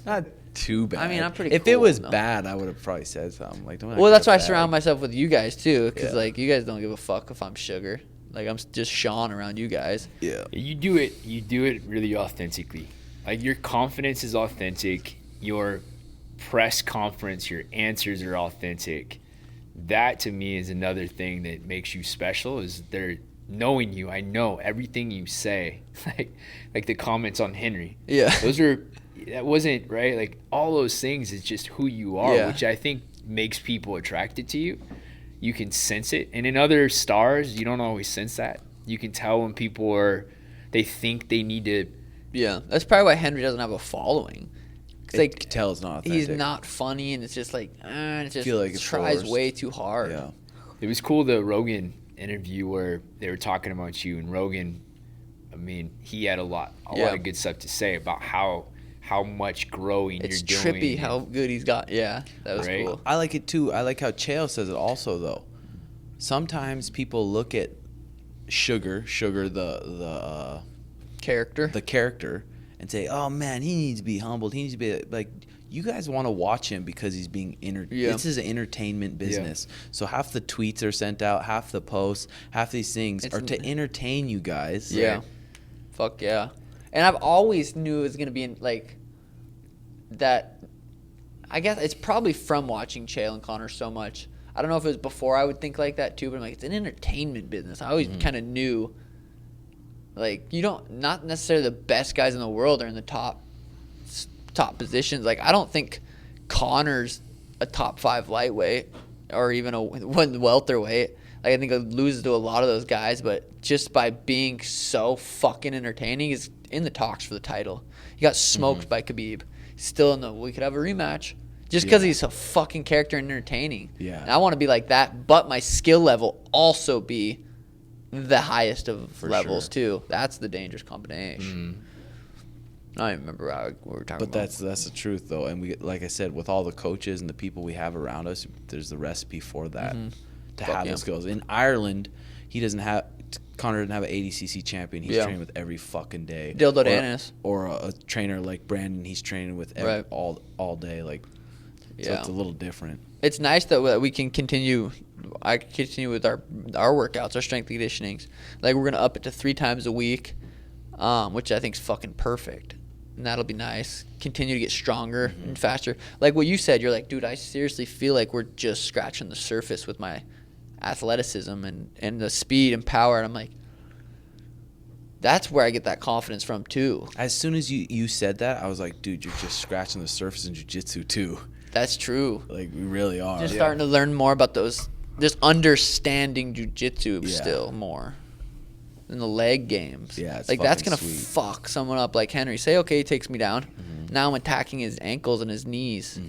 Not too bad. I mean, I'm pretty If it cool, was though. bad, I would have probably said something. Like, don't Well, that's why I act surround bad. myself with you guys too, because Yeah. like you guys don't give a fuck if I'm sugar. Like I'm just Sean around you guys. Yeah. You do it really authentically. Like, your confidence is authentic. Your press conference, your answers are authentic. That to me is another thing that makes you special, is they're knowing you. I know everything you say. like the comments on Henry. Yeah. That wasn't right. Like, all those things is just who you are, Yeah. which I think makes people attracted to you. You can sense it. And in other stars, you don't always sense that. You can tell when people they think they need to. Yeah, that's probably why Henry doesn't have a following. Cause It can tell it's not authentic. he's not funny, and it's just like, it just Feel like it's tries forced. way too hard. Yeah. It was cool, the Rogan interview where they were talking about you, and Rogan, I mean, he had a lot of good stuff to say about how much growing It's you're doing. trippy how good he's got. Yeah, that was Right? cool. I like it too. I like how Chael says it also though. Sometimes people look at Sugar the character and say, "Oh man, he needs to be humbled. He needs to be like." You guys want to watch him because he's being This is an entertainment business. So half the tweets are sent out, half the posts, half these things are to entertain you guys. Yeah. Fuck yeah. And I've always knew it was going to be like that. I guess it's probably from watching Chael and Connor so much. I don't know if it was before I would think like that too, but I'm like, it's an entertainment business. I always kind of knew, like, not necessarily the best guys in the world are in the top top positions. Like, I don't think Connor's a top 5 lightweight or even a one welterweight. Like, I think it loses to a lot of those guys, but just by being so fucking entertaining, he's in the talks for the title. He got smoked by Khabib. Still in the, we could have a rematch. Just because he's a fucking character and entertaining. Yeah. And I want to be like that, but my skill level also be the highest of levels, too. That's the dangerous combination. I don't even remember what we were talking about. But that's the truth, though. And we, like I said, with all the coaches and the people we have around us, there's the recipe for that. To have those skills. In Ireland, Connor didn't have an ADCC champion. He's training with every fucking day. Dildo Danis. Or a trainer like Brandon, he's training with all day. Like, so it's a little different. It's nice that we can continue. I can continue with our workouts, our strength conditionings. Like, we're gonna up it to 3 times a week, which I think is fucking perfect. And that'll be nice. Continue to get stronger and faster. Like what you said, you're like, dude, I seriously feel like we're just scratching the surface with my athleticism and the speed and power. And I'm like, that's where I get that confidence from too. As soon as you said that, I was like, dude, you're just scratching the surface in jiu-jitsu too. That's true. Like, we really are. Just starting to learn more about those, just understanding jiu-jitsu still more. In the leg games. Yeah, it's like, that's going to sweet. fuck someone up like Henry. Say, okay, he takes me down. Now I'm attacking his ankles and his knees.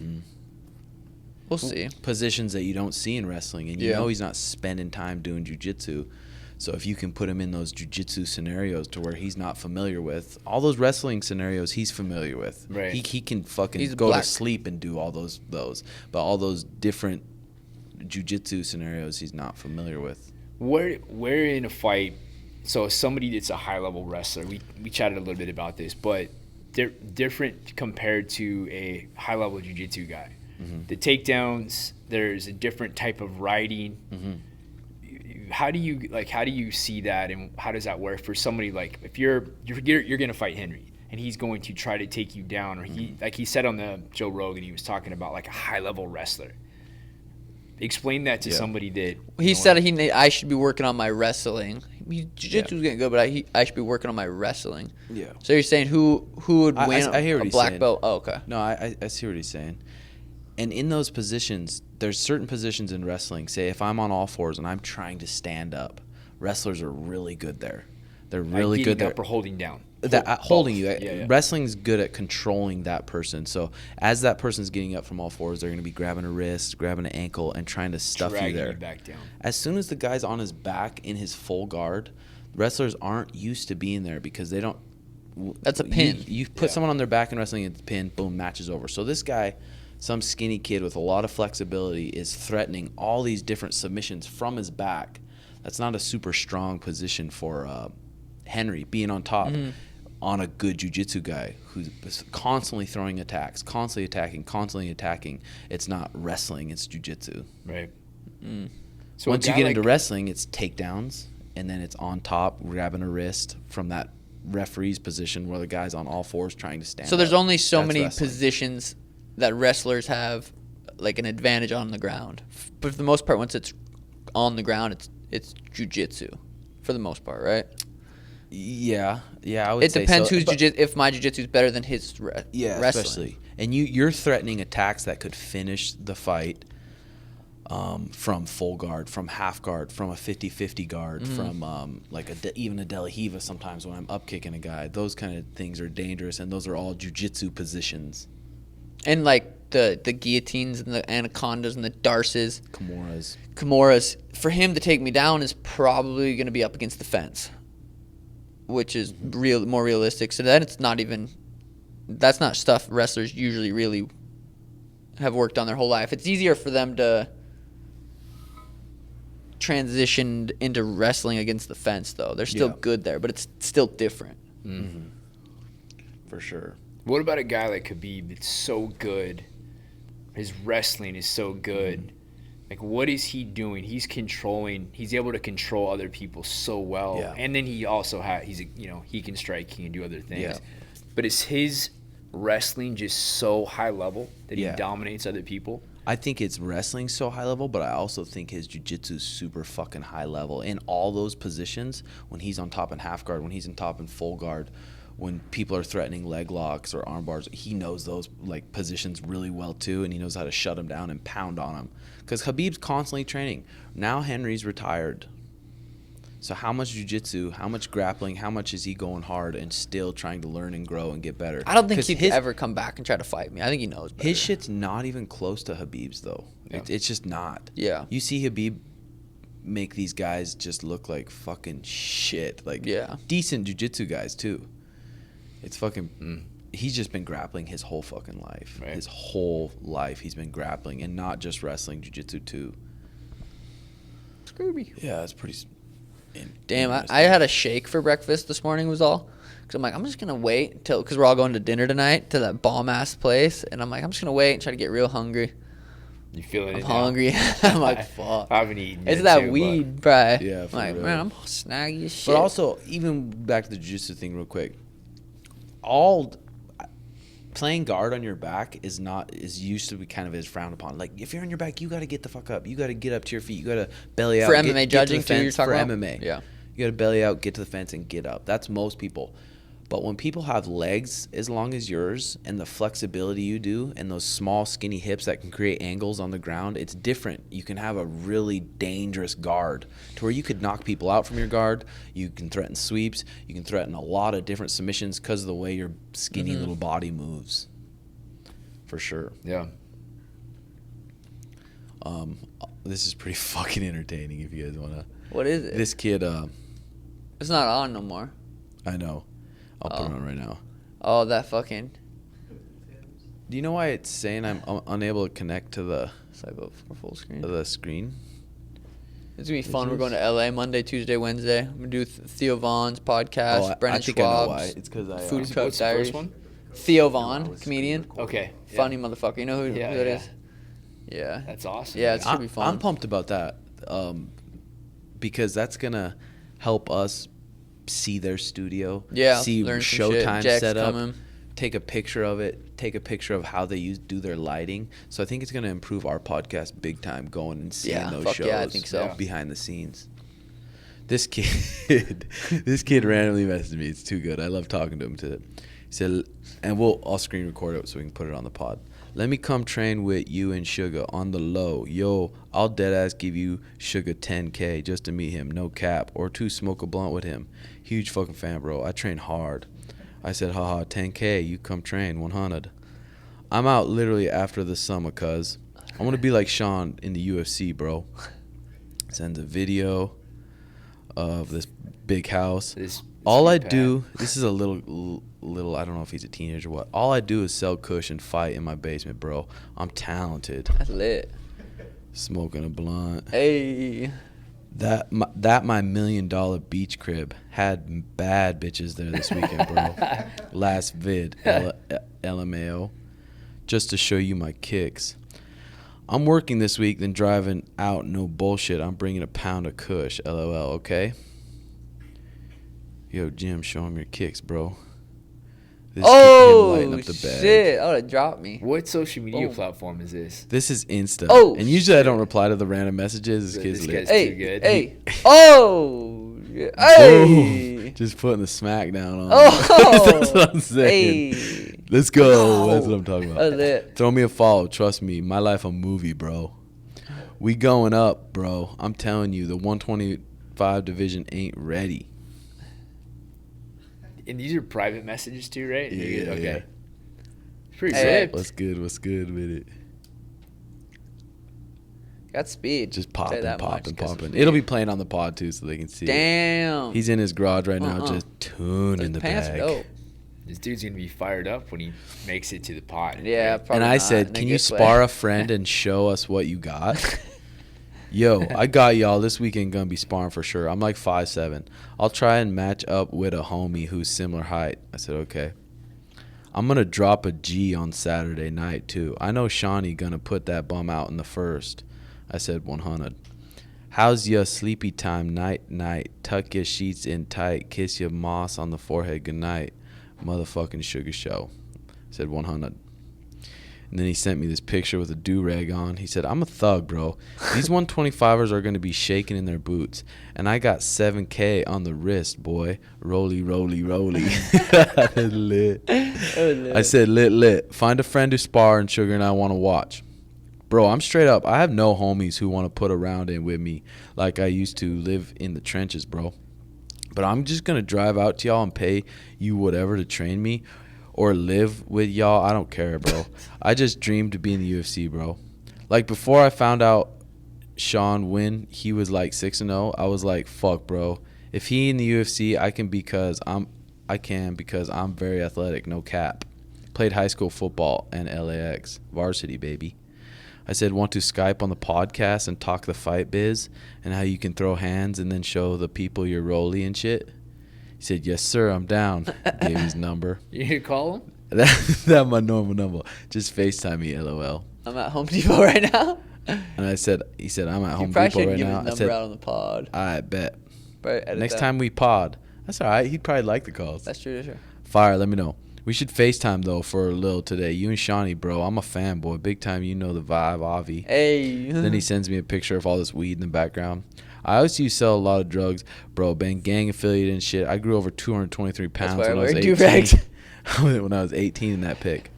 We'll see. Positions that you don't see in wrestling, and you know he's not spending time doing jiu-jitsu. So if you can put him in those jiu-jitsu scenarios to where he's not familiar with, all those wrestling scenarios he's familiar with. Right. He can fucking go to sleep and do all those. But all those different jiu-jitsu scenarios he's not familiar with. Where in a fight, so somebody that's a high-level wrestler, we chatted a little bit about this, but they're different compared to a high-level jiu-jitsu guy. The takedowns, there's a different type of riding. How do you see that, and how does that work for somebody like, if you're going to fight Henry and he's going to try to take you down, or he said on the Joe Rogan, he was talking about like a high-level wrestler. Explain that to somebody that he said I should be working on my wrestling. Jiu-jitsu's getting good, but I should be working on my wrestling. Yeah. So you're saying who would win I hear what a he's black saying. belt? Oh, okay. No, I see what he's saying. And in those positions, there's certain positions in wrestling. Say if I'm on all fours and I'm trying to stand up, wrestlers are really good there. They're really good there. Up or holding down. Holding you. Wrestling's good at controlling that person. So as that person's getting up from all fours, they're going to be grabbing a wrist, grabbing an ankle, and trying to stuff you there. You back down. As soon as the guy's on his back in his full guard, wrestlers aren't used to being there because they don't. That's a pin. You put someone on their back in wrestling, it's a pin, boom, match is over. So this guy, some skinny kid with a lot of flexibility, is threatening all these different submissions from his back. That's not a super strong position for Henry, being on top on a good jiu-jitsu guy who's constantly throwing attacks, constantly attacking. It's not wrestling, it's jiu-jitsu. Right. So once you get into wrestling, it's takedowns, and then it's on top, grabbing a wrist from that referee's position where the guy's on all fours trying to stand So there's up. only so That's many wrestling. positions that wrestlers have like an advantage on the ground. But for the most part, once it's on the ground, it's jiu-jitsu for the most part, right? Yeah, I would say it depends so. who's jiu-jitsu. If my jiu-jitsu is better than his wrestling. Especially. And you're threatening attacks that could finish the fight from full guard, from half guard, from a 50-50 guard, from even a De La Hiva sometimes when I'm up kicking a guy. Those kind of things are dangerous, and those are all jiu-jitsu positions. And like the guillotines and the anacondas and the darces. Kimuras. For him to take me down is probably going to be up against the fence, which is more realistic. So then that's not stuff wrestlers usually really have worked on their whole life. It's easier for them to transition into wrestling against the fence, though. They're still good there, but it's still different. For sure. What about a guy like Khabib that's so good? His wrestling is so good. Like, what is he doing? He's able to control other people so well. Yeah. And then he also he can strike, he can do other things. Yeah. But is his wrestling just so high level that he dominates other people? I think it's wrestling so high level, but I also think his jiu-jitsu is super fucking high level. In all those positions, when he's on top in half guard, when he's on top in full guard, when people are threatening leg locks or arm bars, he knows those like positions really well too, and he knows how to shut them down and pound on them. Because Khabib's constantly training. Now Henry's retired. So how much jiu-jitsu, how much grappling, how much is he going hard and still trying to learn and grow and get better? I don't think he'd ever come back and try to fight me. I think he knows better. His shit's not even close to Khabib's, though. Yeah. It's just not. Yeah. You see Khabib make these guys just look like fucking shit. Like, decent jiu-jitsu guys, too. It's fucking... He's just been grappling his whole fucking life. Right. His whole life he's been grappling, and not just wrestling, jiu-jitsu, too. Scooby. Yeah, it's pretty... Damn, I had a shake for breakfast this morning was all. Because I'm like, I'm just going to wait until, because we're all going to dinner tonight to that bomb-ass place. And I'm like, I'm just going to wait and try to get real hungry. You feeling I'm it hungry. I'm like, fuck. I haven't eaten It's yet that too, weed, bruh. Yeah, I'm for like, real. man, I'm snaggy as shit. But also, even back to the jiu-jitsu thing real quick, playing guard on your back is used to be kind of as frowned upon. Like, if you're on your back, you got to get the fuck up. You got to get up to your feet. You got to belly out. For get MMA to the judging, too, you're fence. talking For about? MMA. Yeah. You got to belly out, get to the fence, and get up. That's most people. But when people have legs as long as yours and the flexibility you do and those small, skinny hips that can create angles on the ground, it's different. You can have a really dangerous guard to where you could knock people out from your guard. You can threaten sweeps. You can threaten a lot of different submissions because of the way your skinny little body moves. For sure. Yeah. This is pretty fucking entertaining if you guys want to. What is it? This kid, It's not on no more. I know. I'll put it on right now. Oh, that fucking... Do you know why it's saying I'm unable to connect to the Swipe up for full screen. screen? It's going to be fun. We're going to LA Monday, Tuesday, Wednesday. I'm going to do Theo Vaughn's podcast, Brennan I think I know Schwab's why. It's because I... Food Truck What's the Diaries. first one? Theo Vaughn, comedian. Okay. Yeah. Funny motherfucker. You know who that is? Yeah. That's awesome. Yeah, it should be fun. I'm pumped about that because that's going to help us see their studio, see learn some shit. Showtime Jack's set up, coming. take a picture of it, take a picture of how they do their lighting. So I think it's going to improve our podcast big time going and seeing those shows I think so. behind the scenes. This kid randomly messaged me. It's too good. I love talking to him. He said, and I'll screen record it so we can put it on the pod. Let me come train with you and Sugar on the low. Yo, I'll deadass give you Sugar 10K just to meet him. No cap. Or 2 smoke a blunt with him. Huge fucking fan, bro. I train hard. I said, haha, 10K. You come train 100. I'm out literally after the summer, cuz. I want to be like Sean in the UFC, bro. Sends a video of this big house. All I do, this is a little, I don't know if he's a teenager or what. All I do is sell kush and fight in my basement, bro. I'm talented. That's lit. Smoking a blunt. Hey. That my $1 million beach crib had bad bitches there this weekend, bro. Last vid, LMAO. Just to show you my kicks. I'm working this week, then driving out, no bullshit. I'm bringing a pound of kush, LOL, okay? Yo, Jim, show him your kicks, bro. This Oh, lighting up the bag. shit. Oh, that dropped me. What social media Boom. platform is this? This is Insta. Oh, and usually I don't reply to the random messages. This kid's lit. guy's Hey, too good. hey. Oh. yeah. Hey. Boom. Just putting the smack down on. Oh. That's what I'm saying. Hey. Let's go. No. That's what I'm talking about. That's lit. Throw me a follow. Trust me. My life a movie, bro. We going up, bro. I'm telling you, the 125 division ain't ready. And these are private messages too, right? Yeah, Okay. yeah. Pretty Hey. ripped. What's good? What's good with it? Got speed. Just Say popping, that much. popping, Got some popping. speed. It'll be playing on the pod too, so they can see it. Damn. He's in his garage right now, Uh-uh. just tuning the Pants are bag. dope. This dude's gonna be fired up when he makes it to the pod. Yeah, right? probably And I not, said, in a "Can you good way." spar a friend and show us what you got?" Yo, I got y'all. This weekend gonna be sparring for sure. I'm like 5'7". I'll try and match up with a homie who's similar height. I said, okay. I'm gonna drop a G on Saturday night too. I know Shawnee gonna put that bum out in the first. I said 100. How's your sleepy time? Night. Tuck your sheets in tight. Kiss your moss on the forehead. Good night. Motherfucking sugar show. I said 100. And then he sent me this picture with a do-rag on. He said, I'm a thug, bro. These 125ers are going to be shaking in their boots. And I got 7K on the wrist, boy. Rolly, rolly, rolly. Lit. I said, lit. Find a friend to spar and Sugar and I want to watch. Bro, I'm straight up. I have no homies who want to put a round in with me like I used to live in the trenches, bro. But I'm just going to drive out to y'all and pay you whatever to train me or live with y'all. I don't care, bro. I just dreamed to be in the UFC, bro. Like, before I found out Sean when he was like 6-0, I was like, fuck, bro. If he in the UFC, I can because I'm very athletic, no cap. Played high school football and LAX varsity, baby. I said, want to Skype on the podcast and talk the fight biz and how you can throw hands and then show the people your rollie and shit? He said, yes, sir, I'm down. Gave his number. You call him? That's my normal number. Just FaceTime me, LOL. I'm at Home Depot right now. And he said, I'm at Home probably Depot shouldn't right give now. his I said, number out on the pod. I bet. Next Time we pod. That's all right. He'd probably like the calls. That's true, sure. Fire, let me know. We should FaceTime, though, for a little today. You and Shawnee, bro. I'm a fanboy. Big time. You know the vibe, Avi. Hey. Then he sends me a picture of all this weed in the background. I always used to sell a lot of drugs, bro. Been gang affiliated and shit. I grew over 223 pounds when I was 18. When I was 18 in that pic.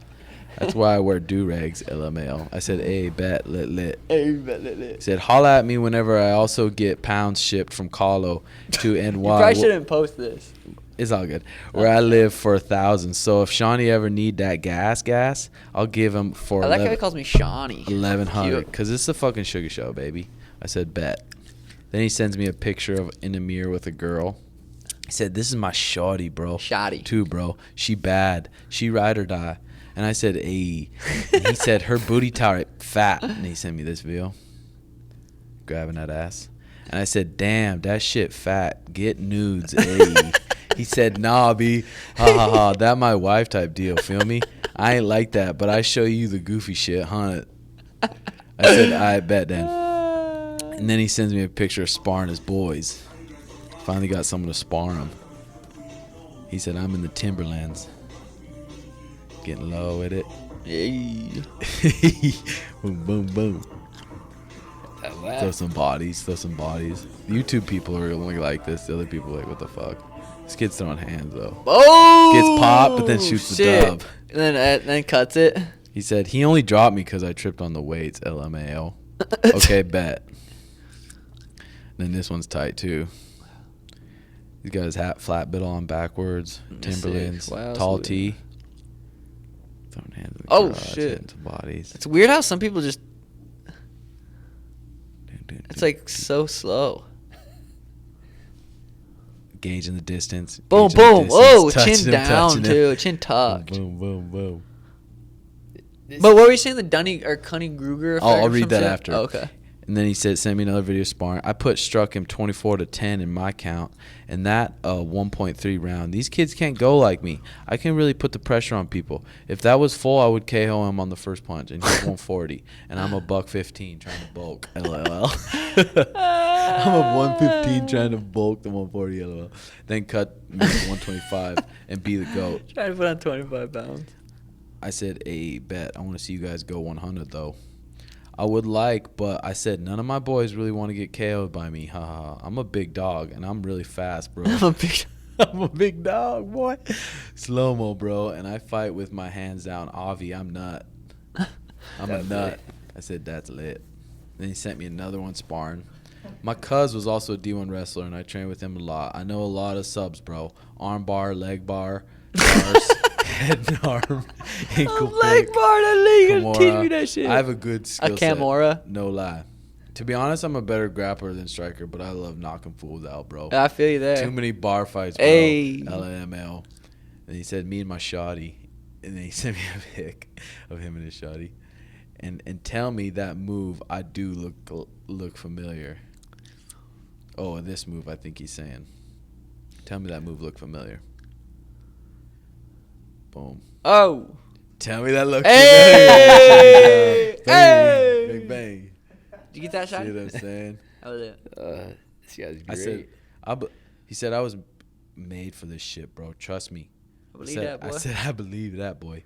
That's why I wear do-rags, LMAO. I said, hey, bet, lit. Hey, bet, lit. Said, holla at me whenever I also get pounds shipped from Colo to NY. You probably shouldn't post this. It's all good. Where I live for 1,000. So if Shawnee ever need that gas, I'll give him for I like how he calls me Shawnee. 1,100. Because it's a fucking sugar show, baby. I said, bet. Then he sends me a picture of in a mirror with a girl. He said, this is my shawty, bro. Shawty. Too, bro. She bad. She ride or die. And I said, hey. And he said, her booty type fat. And he sent me this video. Grabbing that ass. And I said, damn, that shit fat. Get nudes, ayy. He said, nah, B. Ha, ha, ha. That my wife type deal, feel me? I ain't like that, but I show you the goofy shit, huh? I said, I bet then. And then he sends me a picture of sparring his boys. Finally got someone to spar him. He said, I'm in the Timberlands. Getting low with it. Hey. Boom, boom, boom. Throw some bodies. The YouTube people are only like this. The other people are like, what the fuck? This kid's throwing hands, though. Oh! Gets popped, but then shoots the dub. And then cuts it. He said, he only dropped me because I tripped on the weights, LMAO. Okay, bet. Then this one's tight, too. He's got his hat flat bit on backwards. Timberlands. Wow, tall tee. Throwing hands in the Oh, garage, shit. hitting some bodies. It's weird how some people just... It's like so slow. Gauging the distance. Boom, boom. Oh, chin down, too. Chin tucked. Boom, boom, boom. But what were you saying? The Dunning or Cunning-Gruger effect? I'll read that after. Oh, okay. And then he said, send me another video sparring. I struck him 24-10 in my count, and that 1.3 round. These kids can't go like me. I can really put the pressure on people. If that was full, I would KO him on the first punch, and he's 140, and I'm a $115 trying to bulk. LOL. I'm a 115 trying to bulk the 140. LOL. Then cut me to 125 and be the GOAT. Trying to put on 25 pounds. I said, hey, bet. I want to see you guys go 100, though. I would like, but I said none of my boys really want to get KO'd by me. Ha ha. I'm a big dog and I'm really fast, bro. I'm a big dog, boy. Slow-mo, bro. And I fight with my hands down. Avi, I'm nut. I'm a nut. Lit. I said that's lit. Then he sent me another one sparring. My cuz was also a D1 wrestler and I trained with him a lot. I know a lot of subs, bro. Arm bar, leg bar, bars. Head and arm, ankle leg bar, that league. Teach me that shit. I have a good skill set. A Camora? No lie. To be honest, I'm a better grappler than striker, but I love knocking fools out, bro. I feel you there. Too many bar fights, bro. Hey. LML. And he said, me and my shawty. And then he sent me a pic of him and his shawty. And tell me that move, I do look familiar. Oh, this move, I think he's saying. Tell me that move look familiar. Boom. Oh. Tell me that look. Hey! Bang. Bang, bang. Did you get that shot? See what I'm saying? That was it. This guy's great. He said, I was made for this shit, bro. Trust me. I believe that, boy. I said, I believe that, boy.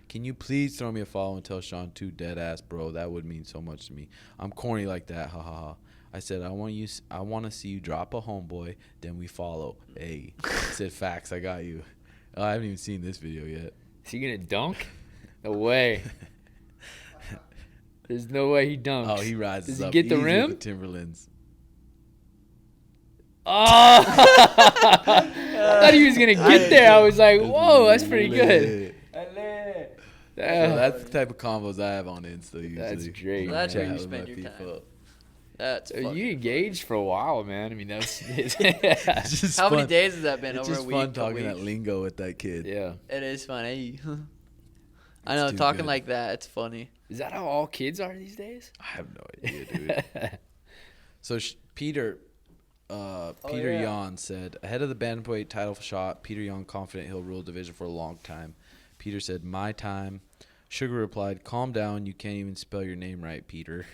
Can you please throw me a follow and tell Sean too dead ass, bro? That would mean so much to me. I'm corny like that. Ha ha ha. I said I want to see you drop a homeboy, then we follow. Hey, I said facts. I got you. Oh, I haven't even seen this video yet. Is he gonna dunk? No way. There's no way he dunks. Oh, he rises Does he up get the easy rim? with the Timberlands. Oh! I thought he was gonna get there. I was like, whoa, that's pretty good. So that's the type of combos I have on Insta usually. That's great. Well, that's Chat where you with spend my your people. time. That's So fucking you engaged for a while, man. I mean, that's It's just How fun. many days has that been? It's Over just a week? fun a talking week? that lingo with that kid. yeah. It is fun. Hey. I It's know, too talking good. like that, it's funny. Is that how all kids are these days? I have no idea, dude. So Peter yeah. Yan said, ahead of the bantamweight title shot, Peter Yan confident he'll rule division for a long time. Peter said, my time. Sugar replied, calm down. You can't even spell your name right, Peter.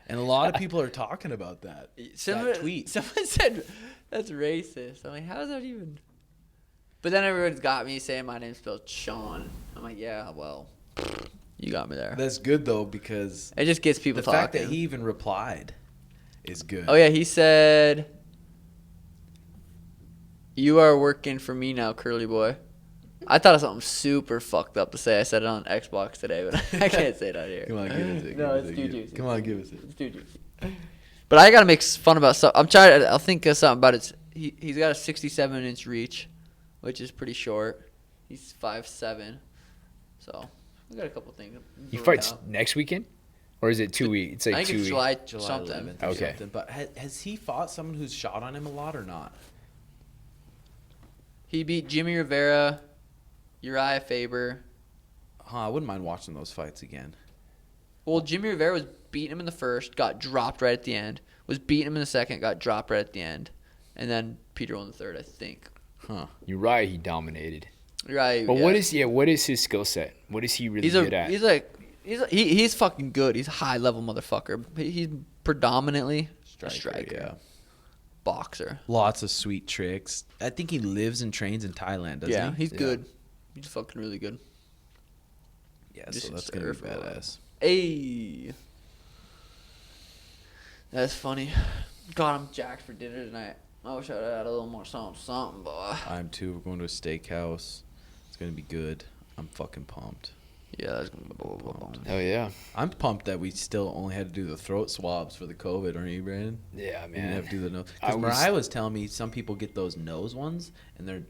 And a lot of people are talking about that. That tweet. Someone said, that's racist. I'm like, how is that even? But then everyone's got me saying my name's spelled Sean. I'm like, yeah, well, you got me there. That's good, though, because It just gets people the talking. fact that he even replied is good. Oh, yeah, he said, you are working for me now, curly boy. I thought of something super fucked up to say. I said it on Xbox today, but I can't say it out here. Come on, give us it. No, give us it's it, too give- juicy. Come on, give us it. It's too juicy. But I gotta make fun about something. I'm trying. I'll think of something about it. He's got a 67-inch reach, which is pretty short. He's 5'7", so we got a couple things. He brewing fights out. next weekend? Or is it 2 weeks? It's like I think 2 it's weeks. July, July something. 11th or Okay. something. But has he fought someone who's shot on him a lot or not? He beat Jimmy Rivera, Uriah Faber. I wouldn't mind watching those fights again. Well, Jimmy Rivera was beating him in the first, got dropped right at the end. Was beating him in the second, got dropped right at the end, and then Peter won the third, I think. Huh. You're right. He dominated. Uriah. But yeah. what is his skill set? What is he really good at? He's fucking good. He's a high level motherfucker. He's predominantly a striker, Yeah. boxer. Lots of sweet tricks. I think he lives and trains in Thailand, doesn't he? He's good. He's fucking really good. Yeah, Just so that's going to be surf a lot. badass. Hey, that's funny. God, I'm jacked for dinner tonight. I wish I'd had a little more something, boy. I'm too. We're going to a steakhouse. It's going to be good. I'm fucking pumped. Yeah, that's gonna be pumped. Oh, yeah. I'm pumped that we still only had to do the throat swabs for the COVID, aren't you, Brandon? Yeah, We didn't man. have to do the nose. I Because was- Mariah was telling me some people get those nose ones, and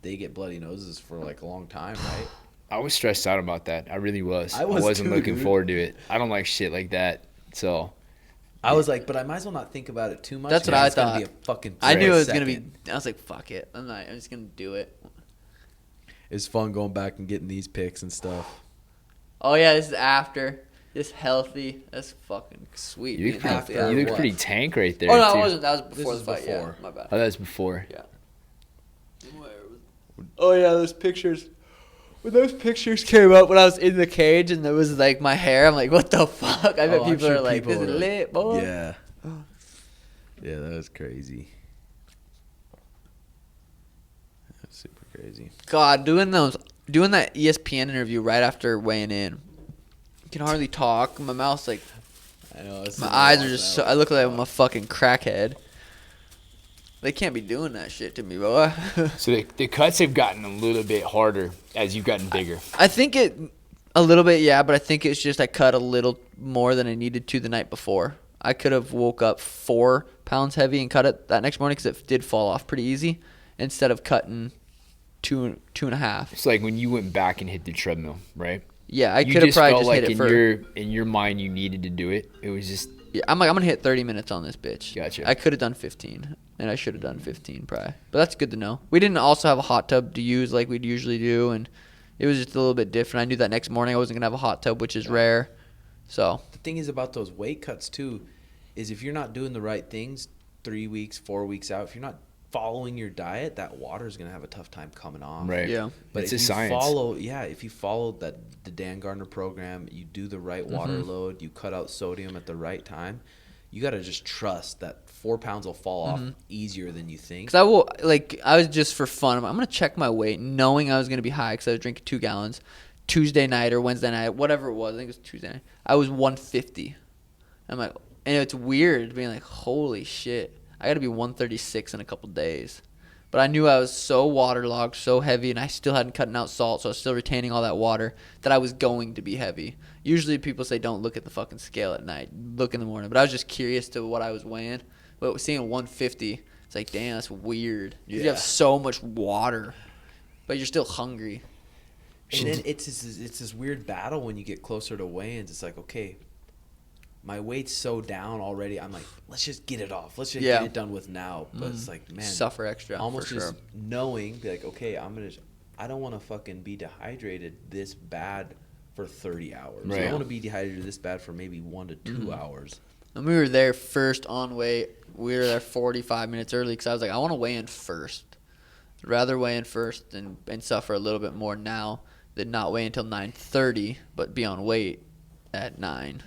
they get bloody noses for like a long time, right? I was stressed out about that. I really was. I was wasn't too, looking dude. forward to it. I don't like shit like that. So, I was like, but I might as well not think about it too much. That's what 'cause I it's gonna thought. Be a fucking I knew it was second. gonna be. I was like, fuck it. I'm just gonna do it. It's fun going back and getting these pics and stuff. Oh yeah, this is after. Just healthy. That's fucking sweet. you being look healthy pretty, out you of look what? pretty tank right there. Oh no, too. it wasn't. That was before This the is fight. Yeah, before. my bad. Oh, that's before. Yeah. Oh yeah, those pictures. When those pictures came up when I was in the cage and there was like my hair, I'm like, what the fuck? I bet Oh, I'm people sure are like, people this is are- lit, boy. Yeah. Yeah, that was crazy. That's super crazy. God, doing that ESPN interview right after weighing in, you can hardly talk. My mouth's like, I know. my eyes are just so. I look like I'm a fucking crackhead. They can't be doing that shit to me, boy. So the cuts have gotten a little bit harder as you've gotten bigger. I think it a little bit, yeah, but I think it's just I cut a little more than I needed to the night before. I could have woke up 4 pounds heavy and cut it that next morning because it did fall off pretty easy instead of cutting two and a half. It's like when you went back and hit the treadmill, right? Yeah, I You could have probably felt just like hit it for. in your mind you needed to do it. It was just Yeah, I'm like, I'm gonna hit 30 minutes on this bitch. Gotcha. I could have done 15, and I should have done 15 probably. But that's good to know. We didn't also have a hot tub to use like we'd usually do, and it was just a little bit different. I knew that next morning I wasn't gonna have a hot tub, which is rare. So The thing is about those weight cuts too, is if you're not doing the right things 3 weeks, 4 weeks out, if you're not following your diet, that water is gonna have a tough time coming off. right. yeah, But It's if a you science. if you follow the Dan Gardner program, you do the right water load, you cut out sodium at the right time, you got to just trust that 4 pounds will fall off easier than you think. because I was just for fun. I'm gonna check my weight, knowing I was gonna be high because I was drinking 2 gallons. Tuesday night or Wednesday night, whatever it was. I think it was Tuesday night. I was 150. I'm like, and it's weird being like, holy shit, I got to be 136 in a couple days. But I knew I was so waterlogged, so heavy, and I still hadn't cut out salt, so I was still retaining all that water, that I was going to be heavy. Usually people say don't look at the fucking scale at night. Look in the morning. But I was just curious to what I was weighing. But seeing 150, it's like, damn, that's weird. You have so much water, but you're still hungry. And then it's this weird battle when you get closer to weigh-ins. It's like, okay, my weight's so down already. I'm like, let's just get it off. Let's just get it done with now. But it's like, man, suffer extra. Almost just knowing, be like, okay, I don't want to fucking be dehydrated this bad for 30 hours. Right. I want to be dehydrated this bad for maybe 1 to 2 hours. And we were there first on weight. We were there 45 minutes early because I was like, I want to weigh in first. I'd rather weigh in first and suffer a little bit more now than not weigh until 9:30, but be on weight at 9.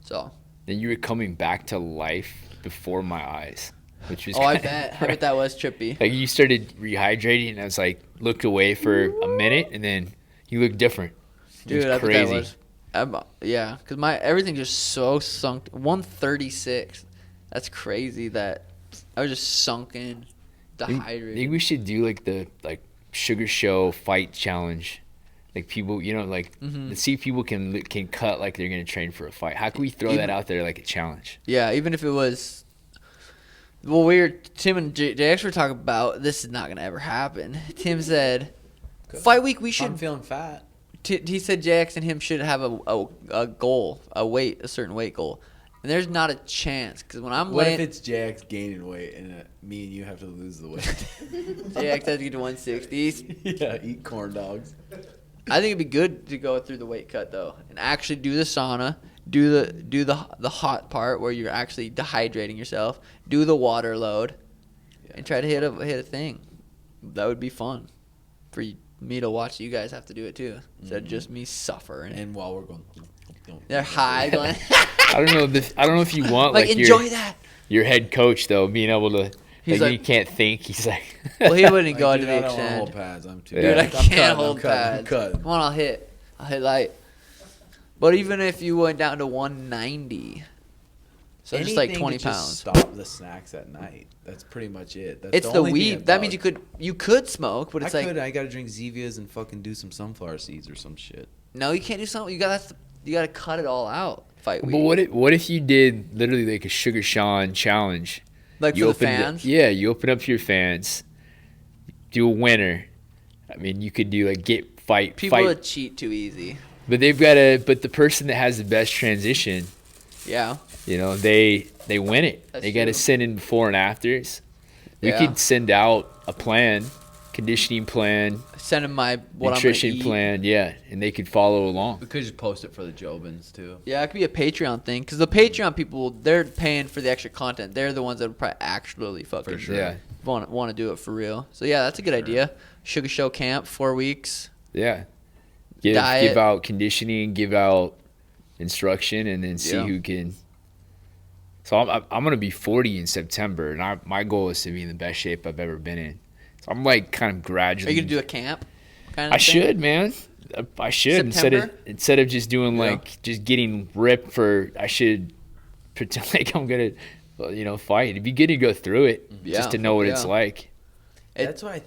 So then you were coming back to life before my eyes, which was I bet that was trippy. Like you started rehydrating, and I was like, looked away for a minute, and then you looked different. Dude, it was crazy. Yeah, because my everything just so sunk. 136. That's crazy that I was just sunken, dehydrated. I think we should do like the sugar show fight challenge. Like people, let's see if people can cut like they're gonna train for a fight. How can we throw that out there like a challenge? Yeah, even if it was. Well, Tim and JX were talking about this is not gonna ever happen. Tim said, fight week we should. I'm feeling fat. He said JX and him should have a goal, a certain weight goal. And there's not a chance because when I'm What if it's JX gaining weight and me and you have to lose the weight? JX has to get to 160. Yeah, eat corn dogs. I think it'd be good to go through the weight cut though, and actually do the sauna, do the hot part where you're actually dehydrating yourself, do the water load, and try to hit a thing. That would be fun for me to watch. You guys have to do it too, instead of just me suffering. And while we're going, they're high going. I don't know if you want like enjoy that. Your head coach though being able to. He's like, he can't think. He's like, well, he wouldn't go to the I don't want to extent. hold pads. I'm too. Dude, I I'm can't cutting, hold pads. Come on, I'll hit light. But even if you went down to 190, so just like 20 pounds. Stop the snacks at night. That's pretty much it. That's It's the weed. That means you could smoke, but it's I gotta drink Zevias and fucking do some sunflower seeds or some shit. No, you can't do something. You gotta cut it all out. Fight weed. But what if you did literally like a Sugar Sean challenge? Like you for the fans? You open up to your fans, do a winner. I mean, you could do like fight. People would cheat too easy. But but the person that has the best transition, yeah, they win it. That's they got to true. send in before and afters. We Yeah. could send out a plan, conditioning plan, send them what nutrition I'm gonna eat. plan, yeah, and they could follow along. We could just post it for the Jobins too. Yeah, it could be a Patreon thing because the Patreon people, they're paying for the extra content. They're the ones that would probably actually fucking For sure. Yeah. want to do it for real. So yeah, that's a good idea. Sugar Show camp, 4 weeks. Yeah. Diet. Give out conditioning, give out instruction, and then see who can. So I'm going to be 40 in September, and my goal is to be in the best shape I've ever been in. So I'm like kind of gradually. Are you gonna do a camp? Kind of I thing? should, man. I should September? instead of just doing just getting ripped for. I should pretend like I'm gonna, fight. It'd be good to go through it just to know what it's like. That's why I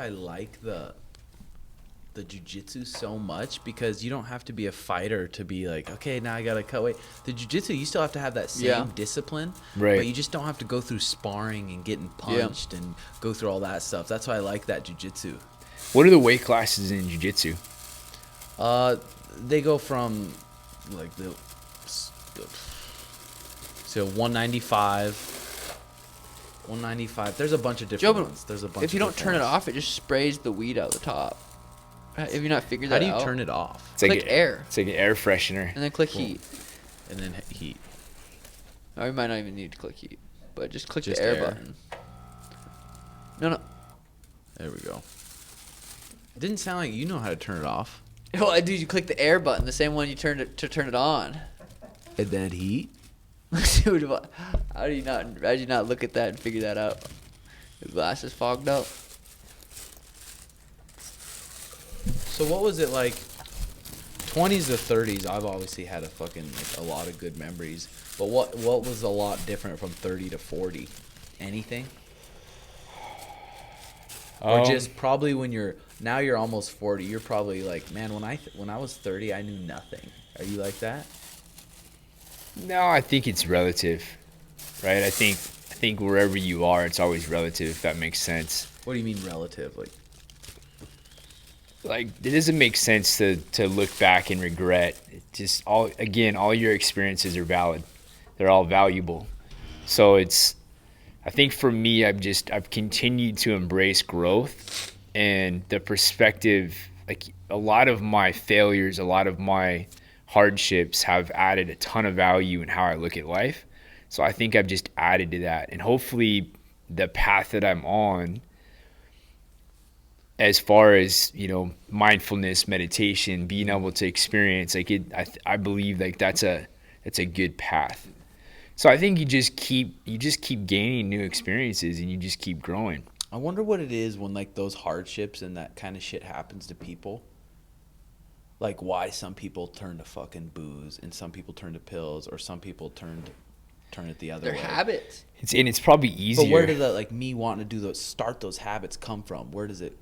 like the jiu-jitsu so much, because you don't have to be a fighter to be like, okay, now I gotta cut weight. The jiu-jitsu, you still have to have that same discipline, right? But you just don't have to go through sparring and getting punched and go through all that stuff. That's why I like that jiu-jitsu. What are the weight classes in jiu-jitsu? They go from like so 195. There's a bunch of different ones. There's a bunch. If you don't of turn it ones. off, it just sprays the weed out the top. Have you not figured How that do you out? turn it off? It's like Click air. It's like an air freshener. And then click heat. And then heat. Or you might not even need to click heat, but just click Just the air air. button. No. There we go. It didn't sound like you know how to turn it off. Well, dude, you click the air button, the same one you turned it to turn it on. And then heat. Dude, how do you not look at that and figure that out? The glass is fogged up. So what was it like? 20s to 30s, I've obviously had a lot of good memories. But what was a lot different from 30 to 40? Anything? Or just probably when you're almost 40, you're probably like, man, when I was 30, I knew nothing. Are you like that? No, I think it's relative, right? I think wherever you are, it's always relative, if that makes sense. What do you mean relative? Like it doesn't make sense to look back and regret. It just all your experiences are valid. They're all valuable. So I think for me, I've continued to embrace growth and the perspective. Like a lot of my failures, a lot of my hardships have added a ton of value in how I look at life. So I think I've just added to that, and hopefully the path that I'm on, as far as, you know, mindfulness, meditation, being able to experience like it, I believe like that's a good path. So I think you just keep gaining new experiences and you just keep growing. I wonder what it is when like those hardships and that kind of shit happens to people. Like why some people turn to fucking booze and some people turn to pills, or some people turn it the other way. Their habits. It's probably easier. But where did that, like, me wanting to start those habits come from? Where does it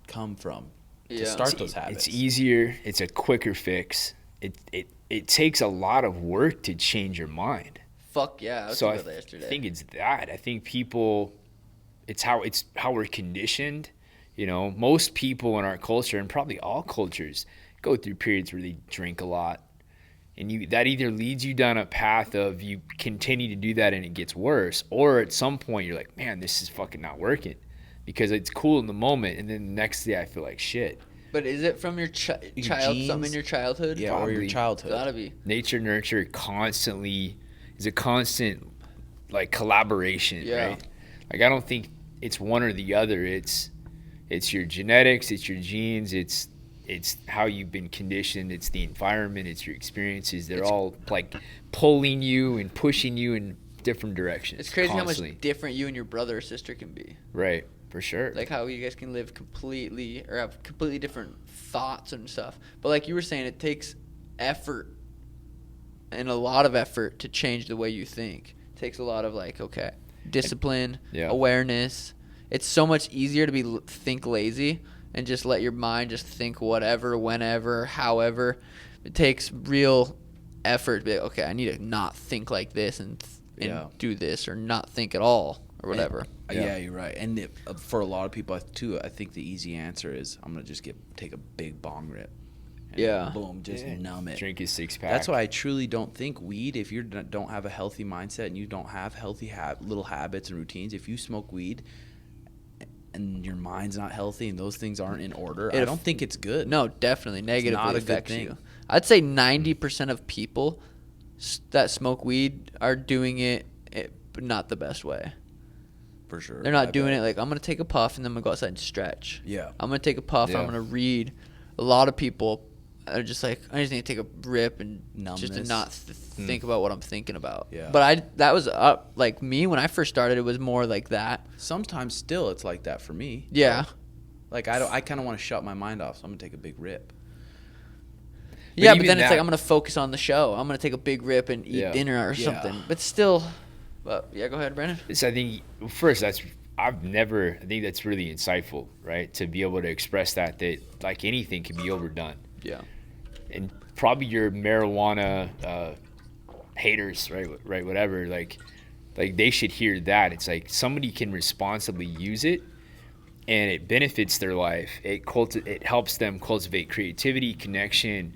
come from to start those habits? It's easier. It's a quicker fix. It takes a lot of work to change your mind. Fuck yeah! I was talking about that yesterday. I think it's that. I think people, it's how we're conditioned. You know, most people in our culture, and probably all cultures, go through periods where they drink a lot, and that either leads you down a path of you continue to do that and it gets worse, or at some point you're like, man, this is fucking not working, because it's cool in the moment, and then the next day I feel like shit. But is it from your child? Something in your childhood? Yeah, Probably. or your childhood. Gotta be. Nature nurture constantly is a constant like collaboration, right? Like I don't think it's one or the other. It's your genetics, it's your genes, it's how you've been conditioned, it's the environment, it's your experiences. They're all like pulling you and pushing you in different directions. It's crazy constantly. how much different you and your brother or sister can be. Right, for sure. Like how you guys can live completely or have completely different thoughts and stuff. But like you were saying, it takes effort and a lot of effort to change the way you think. It takes a lot of discipline, awareness. It's so much easier to think lazy and just let your mind just think whatever, whenever, however. It takes real effort to be like, okay, I need to not think like this and do this, or not think at all, or whatever. Yeah, you're right. And for a lot of people too, I think the easy answer is I'm gonna just take a big bong rip. And boom, just numb it. Drink a 6-pack. That's why I truly don't think weed, if you don't have a healthy mindset and you don't have healthy little habits and routines, if you smoke weed and your mind's not healthy and those things aren't in order, I don't think it's good. No, definitely negatively affects good thing. you. I'd say 90% of people that smoke weed are doing it, but not the best way. For sure. They're not doing it like, I'm going to take a puff and then I'm going to go outside and stretch. Yeah. I'm going to take a puff, I'm going to read. A lot of people are just like, I just need to take a rip and Numbness. just to not think about what I'm thinking about. Yeah. But that was like me when I first started, it was more like that. Sometimes still it's like that for me. Yeah. Like I kind of want to shut my mind off, so I'm going to take a big rip. Yeah, but then it's like I'm going to focus on the show. I'm going to take a big rip and eat dinner or something. But still, go ahead, Brandon. So I think first I think that's really insightful, right? To be able to express that like anything can be overdone. Yeah. And probably your marijuana haters, right, whatever, like they should hear that. It's like somebody can responsibly use it and it benefits their life. It helps them cultivate creativity, connection,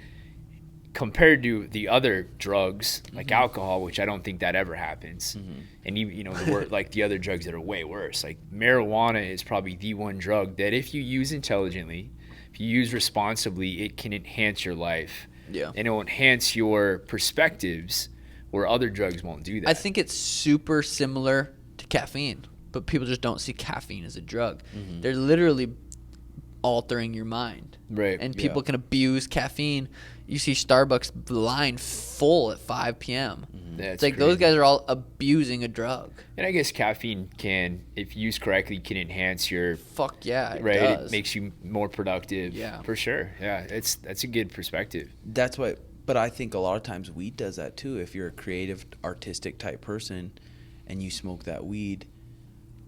compared to the other drugs like alcohol, which I don't think that ever happens. And even, like the other drugs that are way worse. Like marijuana is probably the one drug that if you use intelligently, if you use responsibly, it can enhance your life. Yeah. And it will enhance your perspectives where other drugs won't do that. I think it's super similar to caffeine, but people just don't see caffeine as a drug. They're literally altering your mind. Right. And people can abuse caffeine. You see Starbucks line full at 5 p.m. That's It's like crazy. those guys are all abusing a drug. And I guess caffeine can, if used correctly, can enhance your Fuck yeah, it right. does. It makes you more productive. Yeah. For sure. Yeah, that's a good perspective. That's why. But I think a lot of times weed does that too. If you're a creative, artistic type person, and you smoke that weed,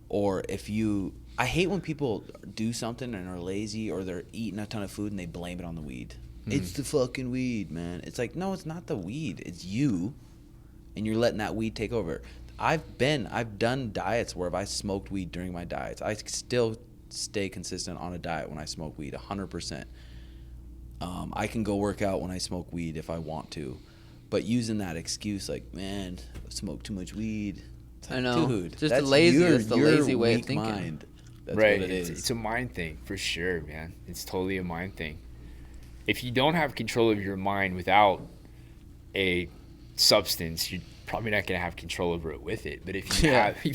or if you, I hate when people do something and are lazy, or they're eating a ton of food and they blame it on the weed. It's the fucking weed, man. It's like, no, it's not the weed. It's you, and you're letting that weed take over. I've done diets where if I smoked weed during my diets, I still stay consistent on a diet when I smoke weed, 100%. I can go work out when I smoke weed if I want to, but using that excuse like, man, I smoke too much weed. It's like, I know. dude, Just that's lazy. your- That's the your lazy way of weak thinking. mind. That's right. what it is. It's a mind thing for sure, man. It's totally a mind thing. If you don't have control of your mind without a substance, you're probably not going to have control over it with it. But if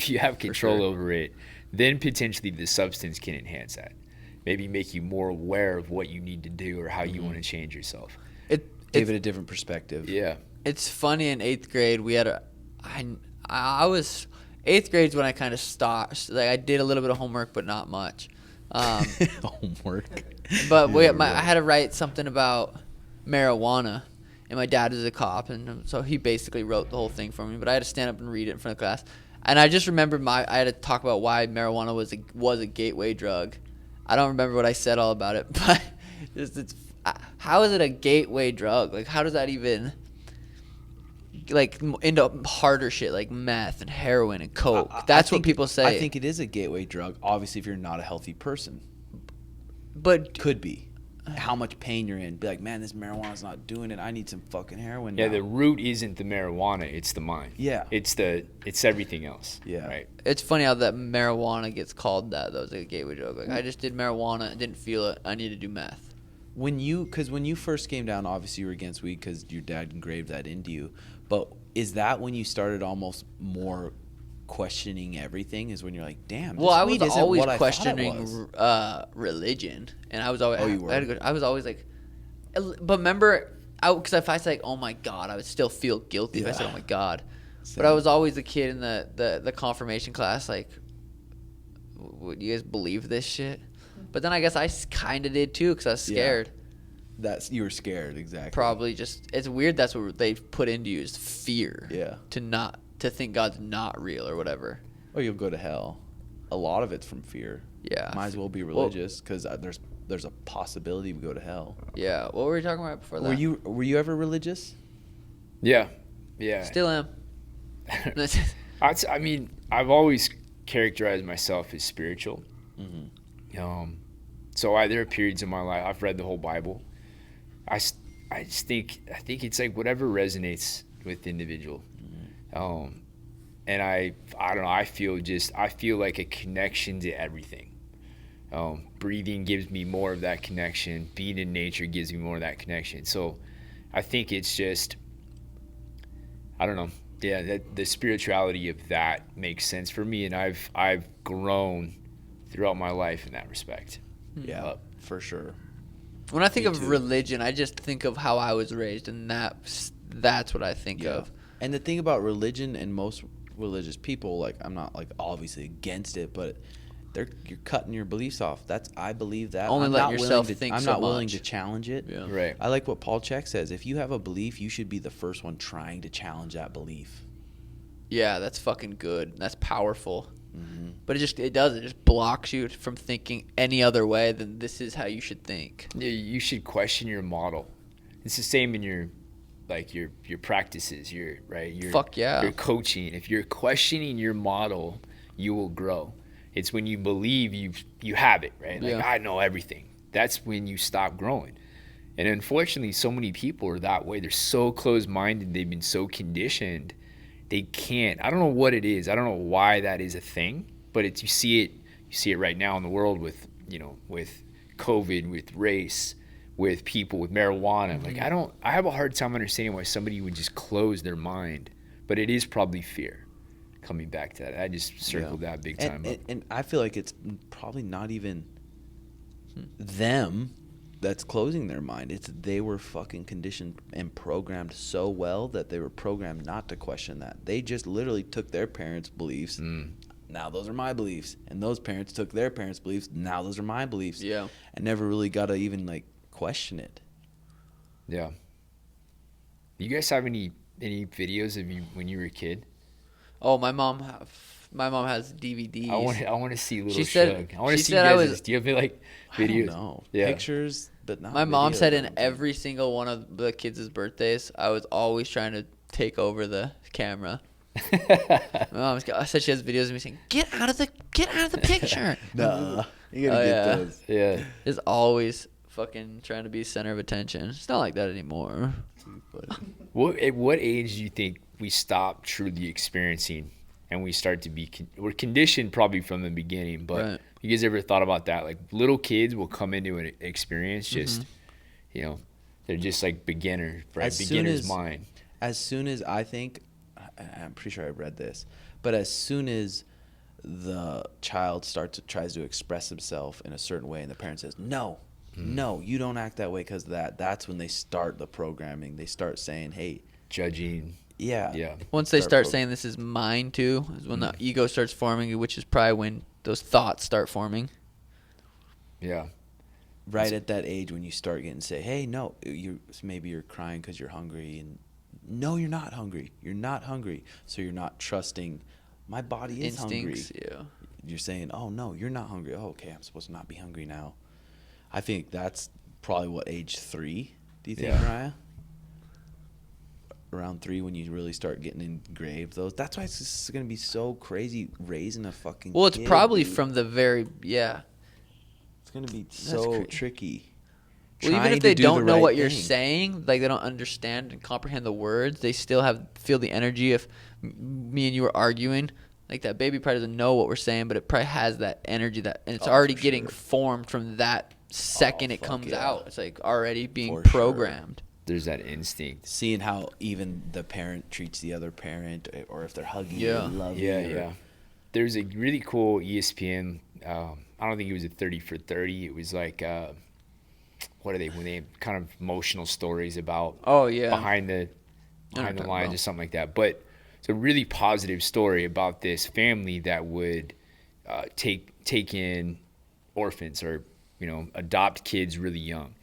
you have control sure. over it, then potentially the substance can enhance that. Maybe make you more aware of what you need to do or how you want to change yourself. Give it a different perspective. Yeah. It's funny, in 8th grade, we had I was, 8th grade's when I kind of stopped. Like, I did a little bit of homework, but not much. Homework. But I had to write something about marijuana, and my dad is a cop, and so he basically wrote the whole thing for me. But I had to stand up and read it in front of class, and I just remember I had to talk about why marijuana was a gateway drug. I don't remember what I said all about it, but how is it a gateway drug? Like, how does that even like into harder shit like meth and heroin and coke? That's what people say. I think it is a gateway drug. Obviously, if you're not a healthy person, but could be. How much pain you're in. Be like, man, this marijuana's not doing it. I need some fucking heroin Yeah, now. the root isn't the marijuana, it's the mind. Yeah. It's everything else. Yeah. Right. it's funny how that marijuana gets called that. That was like a gateway drug. Like, I just did marijuana, didn't feel it. I need to do meth. When you first came down, obviously you were against weed because your dad engraved that into you. But is that when you started almost more questioning everying? Is when you're like, damn, this Well, I weed was isn't always what I thought it questioning was. religion, and I was always. Oh, you were? I was always like, but remember, because if I said like, "Oh my God," I would still feel guilty if I said, Yeah. "Oh my God." Same. But I was always the kid in the confirmation class, like, would you guys believe this shit? But then I guess I kind of did too, because I was Yeah. scared. You were scared, exactly. Probably just, it's weird. That's what they've put into you, is fear. Yeah. To think God's not real or whatever. Or you'll go to hell. A lot of it's from fear. Yeah. Might as well be religious because there's a possibility we go to hell. Yeah. What were we talking about before that? Were you ever religious? Yeah. Yeah. Still am. I mean, I've always characterized myself as spiritual. So there are periods in my life I've read the whole Bible. I think it's like whatever resonates with the individual. And I don't know. I feel like a connection to everything. Breathing gives me more of that connection. Being in nature gives me more of that connection. So I think it's just, I don't know. Yeah, the spirituality of that makes sense for me, and I've grown throughout my life in that respect. Yeah, for sure. When I think Me of too. religion, I just think of how I was raised, and that's what I think of. And the thing about religion and most religious people, like, I'm not like obviously against it, but you're cutting your beliefs off. I believe that. Only I'm let not yourself willing to, think I'm so not willing much. to challenge it. Yeah. Right. I like what Paul Chek says. If you have a belief, you should be the first one trying to challenge that belief. Yeah, that's fucking good. That's powerful. Mm-hmm. But it just blocks you from thinking any other way than this is how you should think. Yeah, you should question your model. It's the same in your practices. Your Fuck yeah. Your coaching. If you're questioning your model, you will grow. It's when you believe you have it, right? Like, Yeah. I know everything. That's when you stop growing. And unfortunately, so many people are that way. They're so closed-minded. They've been so conditioned. They can't. I don't know what it is. I don't know why that is a thing, but you see it right now in the world with COVID, with race, with people, with marijuana. Mm-hmm. Like, I have a hard time understanding why somebody would just close their mind, but it is probably fear. Coming back to that, I just circled that big time. And I feel like it's probably not even them. that's closing their mind. It's they were fucking conditioned and programmed so well that they were programmed not to question that. They just literally took their parents' beliefs. Now those are my beliefs. And those parents took their parents' beliefs. Now those are my beliefs. Yeah. And never really got to even like question it. Yeah. You guys have any videos of you when you were a kid? Oh, my mom has DVDs. I want to see little She said- Shug. I want to she see said you I guys. was- Do you have like videos? I don't know. Yeah. Pictures, but not My mom videos, said I in don't think. every single one of the kids' birthdays, I was always trying to take over the camera. My mom said she has videos of me saying, "Get out of the picture." Nah. You gotta Oh, get yeah. those. Yeah. Is always fucking trying to be center of attention. It's not like that anymore. At what age do you think we stop truly experiencing and we start to be we're conditioned probably from the beginning, but Right. you guys ever thought about that? Like little kids will come into an experience just, you know, they're just like beginner, right? As soon Beginner's as- mind. As soon as I think, I'm pretty sure I read this, but as soon as the child tries to express himself in a certain way and the parent says, no, you don't act that way because of that, that's when they start the programming. They start saying, hey, Judging. yeah. Yeah. Once they start saying this is mine too, is when the ego starts forming, which is probably when those thoughts start forming. Yeah. Right at that age when you start getting say, hey, no, maybe you're crying because you're hungry, and no, you're not hungry. You're not hungry. So you're not trusting my body is Instincts, hungry. yeah. You're saying, oh, no, you're not hungry. Oh, okay, I'm supposed to not be hungry now. I think that's probably what, age 3, do you think, Yeah. Mariah? Around 3 when you really start getting engraved those. That's why it's just going to be so crazy raising a fucking Well, it's kid, probably dude. from the very, yeah. It's going to be so crazy. tricky. Well, even Trying if to they do don't the know right what you're thing. saying, like they don't understand and comprehend the words, they still feel the energy. If me and you were arguing, like that baby probably doesn't know what we're saying, but it probably has that energy and it's already for getting sure. formed from that second it fuck comes yeah. out. It's like already being For sure. programmed. There's that instinct. Seeing how even the parent treats the other parent, or if they're hugging Yeah. you, love Yeah, you. yeah. There's a really cool ESPN. I don't think it was a 30 for 30. It was like, what are they? When they kind of emotional stories about Oh, yeah. behind the talking lines about. or something like that. But it's a really positive story about this family that would take in orphans or adopt kids really young.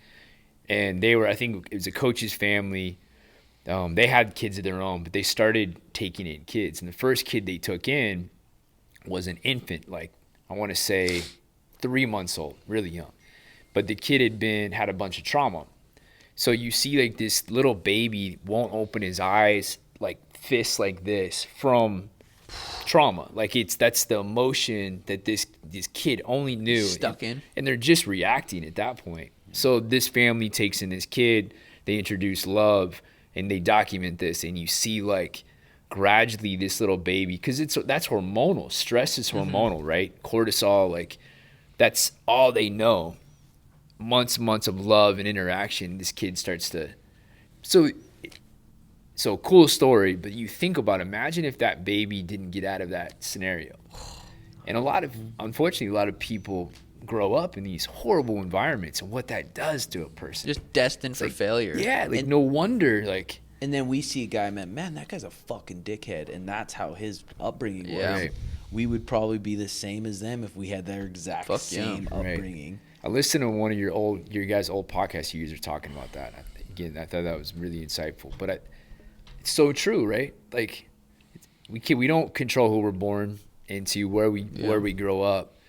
And they were, I think it was a coach's family. They had kids of their own, but they started taking in kids. And the first kid they took in was an infant, like I want to say 3 months old, really young. But the kid had a bunch of trauma. So you see like this little baby won't open his eyes, like fists like this from trauma. Like that's the emotion that this kid only knew. Stuck in. And they're just reacting at that point. So this family takes in this kid, they introduce love, and they document this, and you see like gradually this little baby, because that's hormonal. Stress is hormonal, right? Cortisol, like that's all they know. Months of love and interaction, this kid starts to so cool story, but you think about, imagine if that baby didn't get out of that scenario. And unfortunately a lot of people grow up in these horrible environments, and what that does to a person. Just destined for failure. Yeah, like no wonder, like. And then we see a guy, man, that guy's a fucking dickhead, and that's how his upbringing was. Yeah. Right. We would probably be the same as them if we had their exact Fuck same yeah. Right. upbringing. I listened to one of your guys' old podcasts. You guys are talking about that. Again, I thought that was really insightful. But it's so true, right? Like we don't control who we're born into, where we grow up,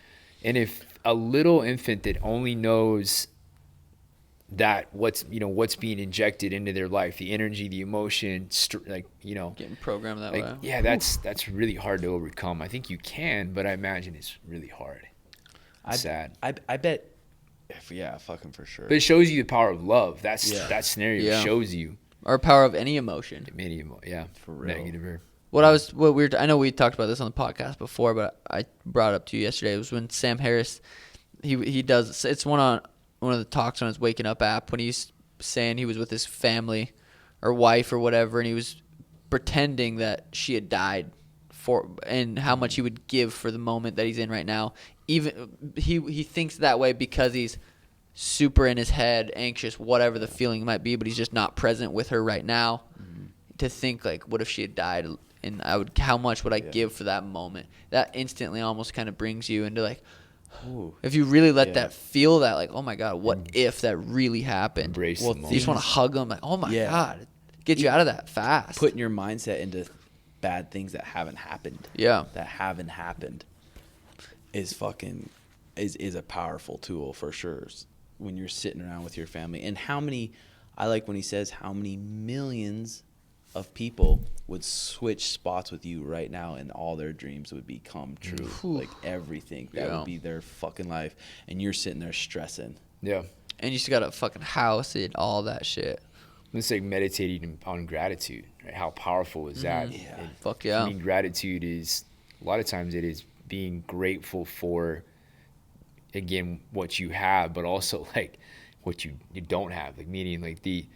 and if a little infant that only knows that what's being injected into their life, the energy, the emotion, Getting programmed that like way. yeah, that's really hard to overcome. I think you can, but I imagine it's really hard. Sad. I bet. Yeah, fucking for sure. But it shows you the power of love. That scenario Yeah. shows you Or power of any emotion. many, For real. negative or I know we talked about this on the podcast before, but I brought it up to you yesterday. It was when Sam Harris, he does, it's one of the talks on his Waking Up app, when he's saying he was with his family or wife or whatever, and he was pretending that she had died and how much he would give for the moment that he's in right now. Even he thinks that way because he's super in his head, anxious, whatever the feeling might be, but he's just not present with her right now. To think like, what if she had died, and how much would I give for that moment? That instantly almost kind of brings you into like, Ooh. if you really let that feel that, like, oh my God, what if that really happened? Embrace the You moment. just want to hug them, like, oh my God, get you out of that fast. Putting your mindset into bad things that haven't happened. Yeah. That haven't happened is a powerful tool for sure when you're sitting around with your family. And I like when he says how many millions of people would switch spots with you right now and all their dreams would become true. Like everything. That would be their fucking life. And you're sitting there stressing. Yeah. And you just got a fucking house and all that shit. It's like meditating on gratitude, right? How powerful is that? Yeah. And Fuck yeah. I mean, gratitude is, a lot of times it is being grateful for, again, what you have, but also like what you don't have. Like meaning like the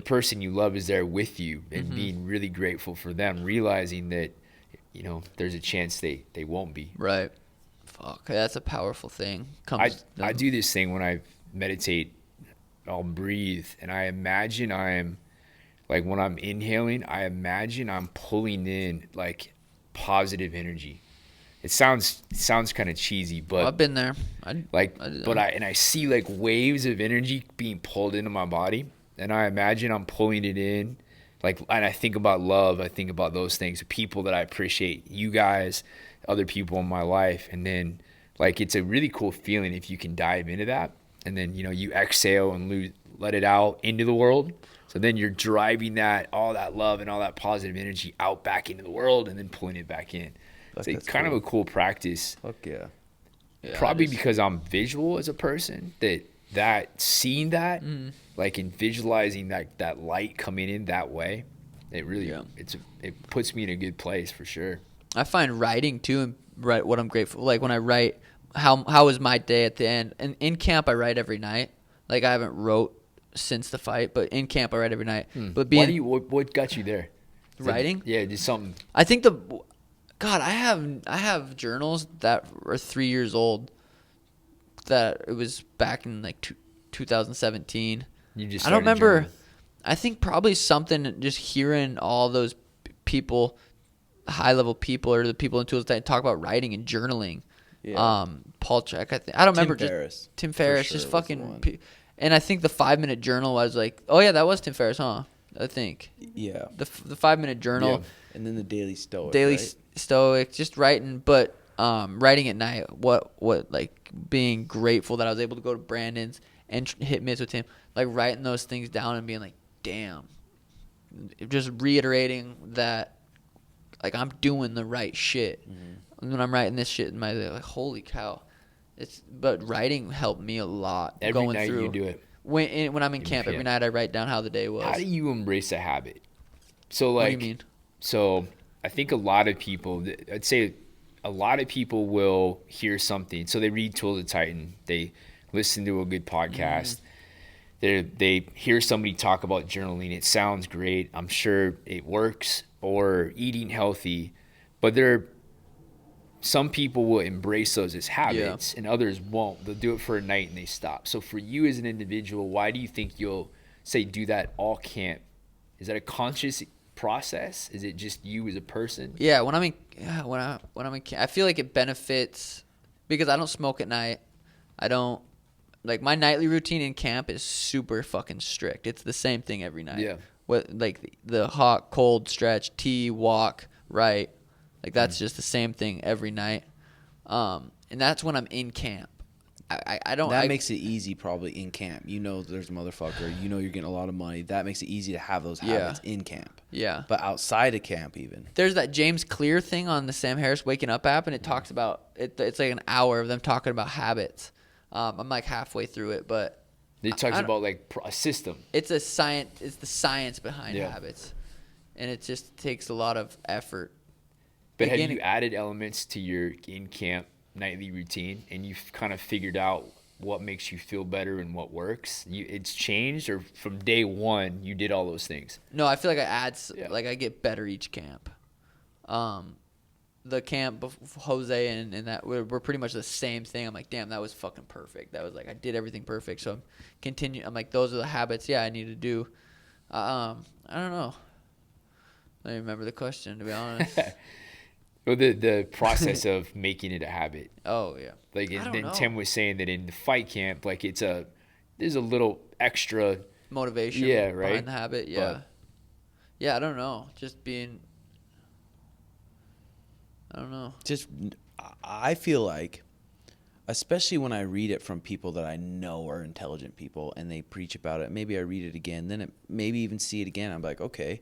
person you love is there with you, and being really grateful for them, realizing that, you know, there's a chance they won't be. Right. Fuck, that's a powerful thing. I do this thing when I meditate. I'll breathe, and I imagine I'm, like when I'm inhaling, I imagine I'm pulling in like positive energy. It sounds kind of cheesy, but I've been there. I see like waves of energy being pulled into my body, and I imagine I'm pulling it in, like, and I think about love. I think about those things, people that I appreciate, you guys, other people in my life, and then like it's a really cool feeling if you can dive into that, and then, you know, you exhale and let it out into the world. So then you're driving all that love and all that positive energy out back into the world, and then pulling it back in. It's kind of a cool practice. Fuck yeah. Probably because I'm visual as a person, that seeing that, like in visualizing that light coming in that way, it really it puts me in a good place for sure. I find writing too, and write what I'm grateful. Like when I write, how was my day at the end? And in camp, I write every night. Like I haven't wrote since the fight, but in camp I write every night. But what got you there? Writing? Just something. I think I have journals that are 3 years old. That it was back in like 2017. You just I don't remember. journaling. I think probably something just hearing all those people, high level people, or the people in tools that talk about writing and journaling. Yeah. Paul Check. I don't remember. Tim Ferriss. Sure Just was fucking. And I think the 5-minute journal was like, oh yeah, that was Tim Ferriss, huh? I think. Yeah. The 5-minute journal. Yeah. And then the Daily Stoic. Stoic, just writing, but writing at night. What like being grateful that I was able to go to Brandon's and hit mids with him, like writing those things down and being like, damn, just reiterating that, like I'm doing the right shit. When I'm writing this shit in my day, like holy cow, but writing helped me a lot. Every going night through. you do it. When I'm in camp, every night I write down how the day was. How do you embrace a habit? So like, what do you mean? So I think a lot of people, I'd say a lot of people will hear something. So they read Tools of Titan. They listen to a good podcast. They hear somebody talk about journaling. It sounds great. I'm sure it works. Or eating healthy. But some people will embrace those as habits and others won't. They'll do it for a night and they stop. So for you as an individual, why do you think you'll say do that all camp? Is that a conscious process? Is it just you as a person? Yeah, when I'm in camp, I feel like it benefits because I don't smoke at night. I don't like my nightly routine in camp is super fucking strict. It's the same thing every night. Yeah. What like the hot, cold stretch, tea, walk, right? Like that's just the same thing every night. And that's when I'm in camp. I don't. That makes it easy probably in camp. You know there's a motherfucker. You know you're getting a lot of money. That makes it easy to have those habits in camp. Yeah. But outside of camp even. There's that James Clear thing on the Sam Harris Waking Up app, and it talks about it. It's like an hour of them talking about habits. I'm like halfway through it, but it talks about like a system. It's a science. It's the science behind habits, and it just takes a lot of effort. But have you added elements to your in-camp nightly routine, and you've kind of figured out what makes you feel better and what works? It's changed, or from day one you did all those things? No, I feel like I get better each camp. the camp of Jose and that we're pretty much the same thing. I'm like, damn, that was fucking perfect. That was like, I did everything perfect. So I'm like, those are the habits, I need to do. I don't know. I don't remember the question, to be honest. Well, the process of making it a habit. Oh, yeah. Like, I don't then know. Tim was saying that in the fight camp, like, there's a little extra Motivation right? behind the habit, But, yeah, I don't know. Just being, I don't know. Just, I feel like, especially when I read it from people that I know are intelligent people and they preach about it, maybe I read it again, then maybe even see it again. I'm like, okay,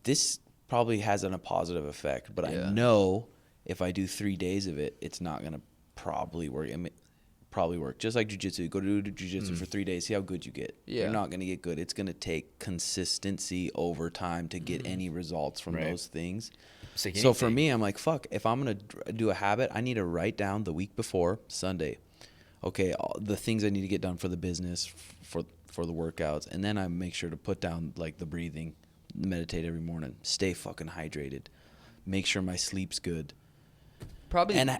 this probably has a positive effect, but I know if I do 3 days of it, it's not going to probably work. Probably work. Just like jiu-jitsu. Go to jiu-jitsu for 3 days, see how good you get. Yeah. You're not going to get good. It's going to take consistency over time to get any results from those things. Like so for me, I'm like, fuck, if I'm going to do a habit, I need to write down the week before, Sunday, okay, all the things I need to get done for the business, for the workouts, and then I make sure to put down, like, the breathing, meditate every morning, stay fucking hydrated, make sure my sleep's good. Probably And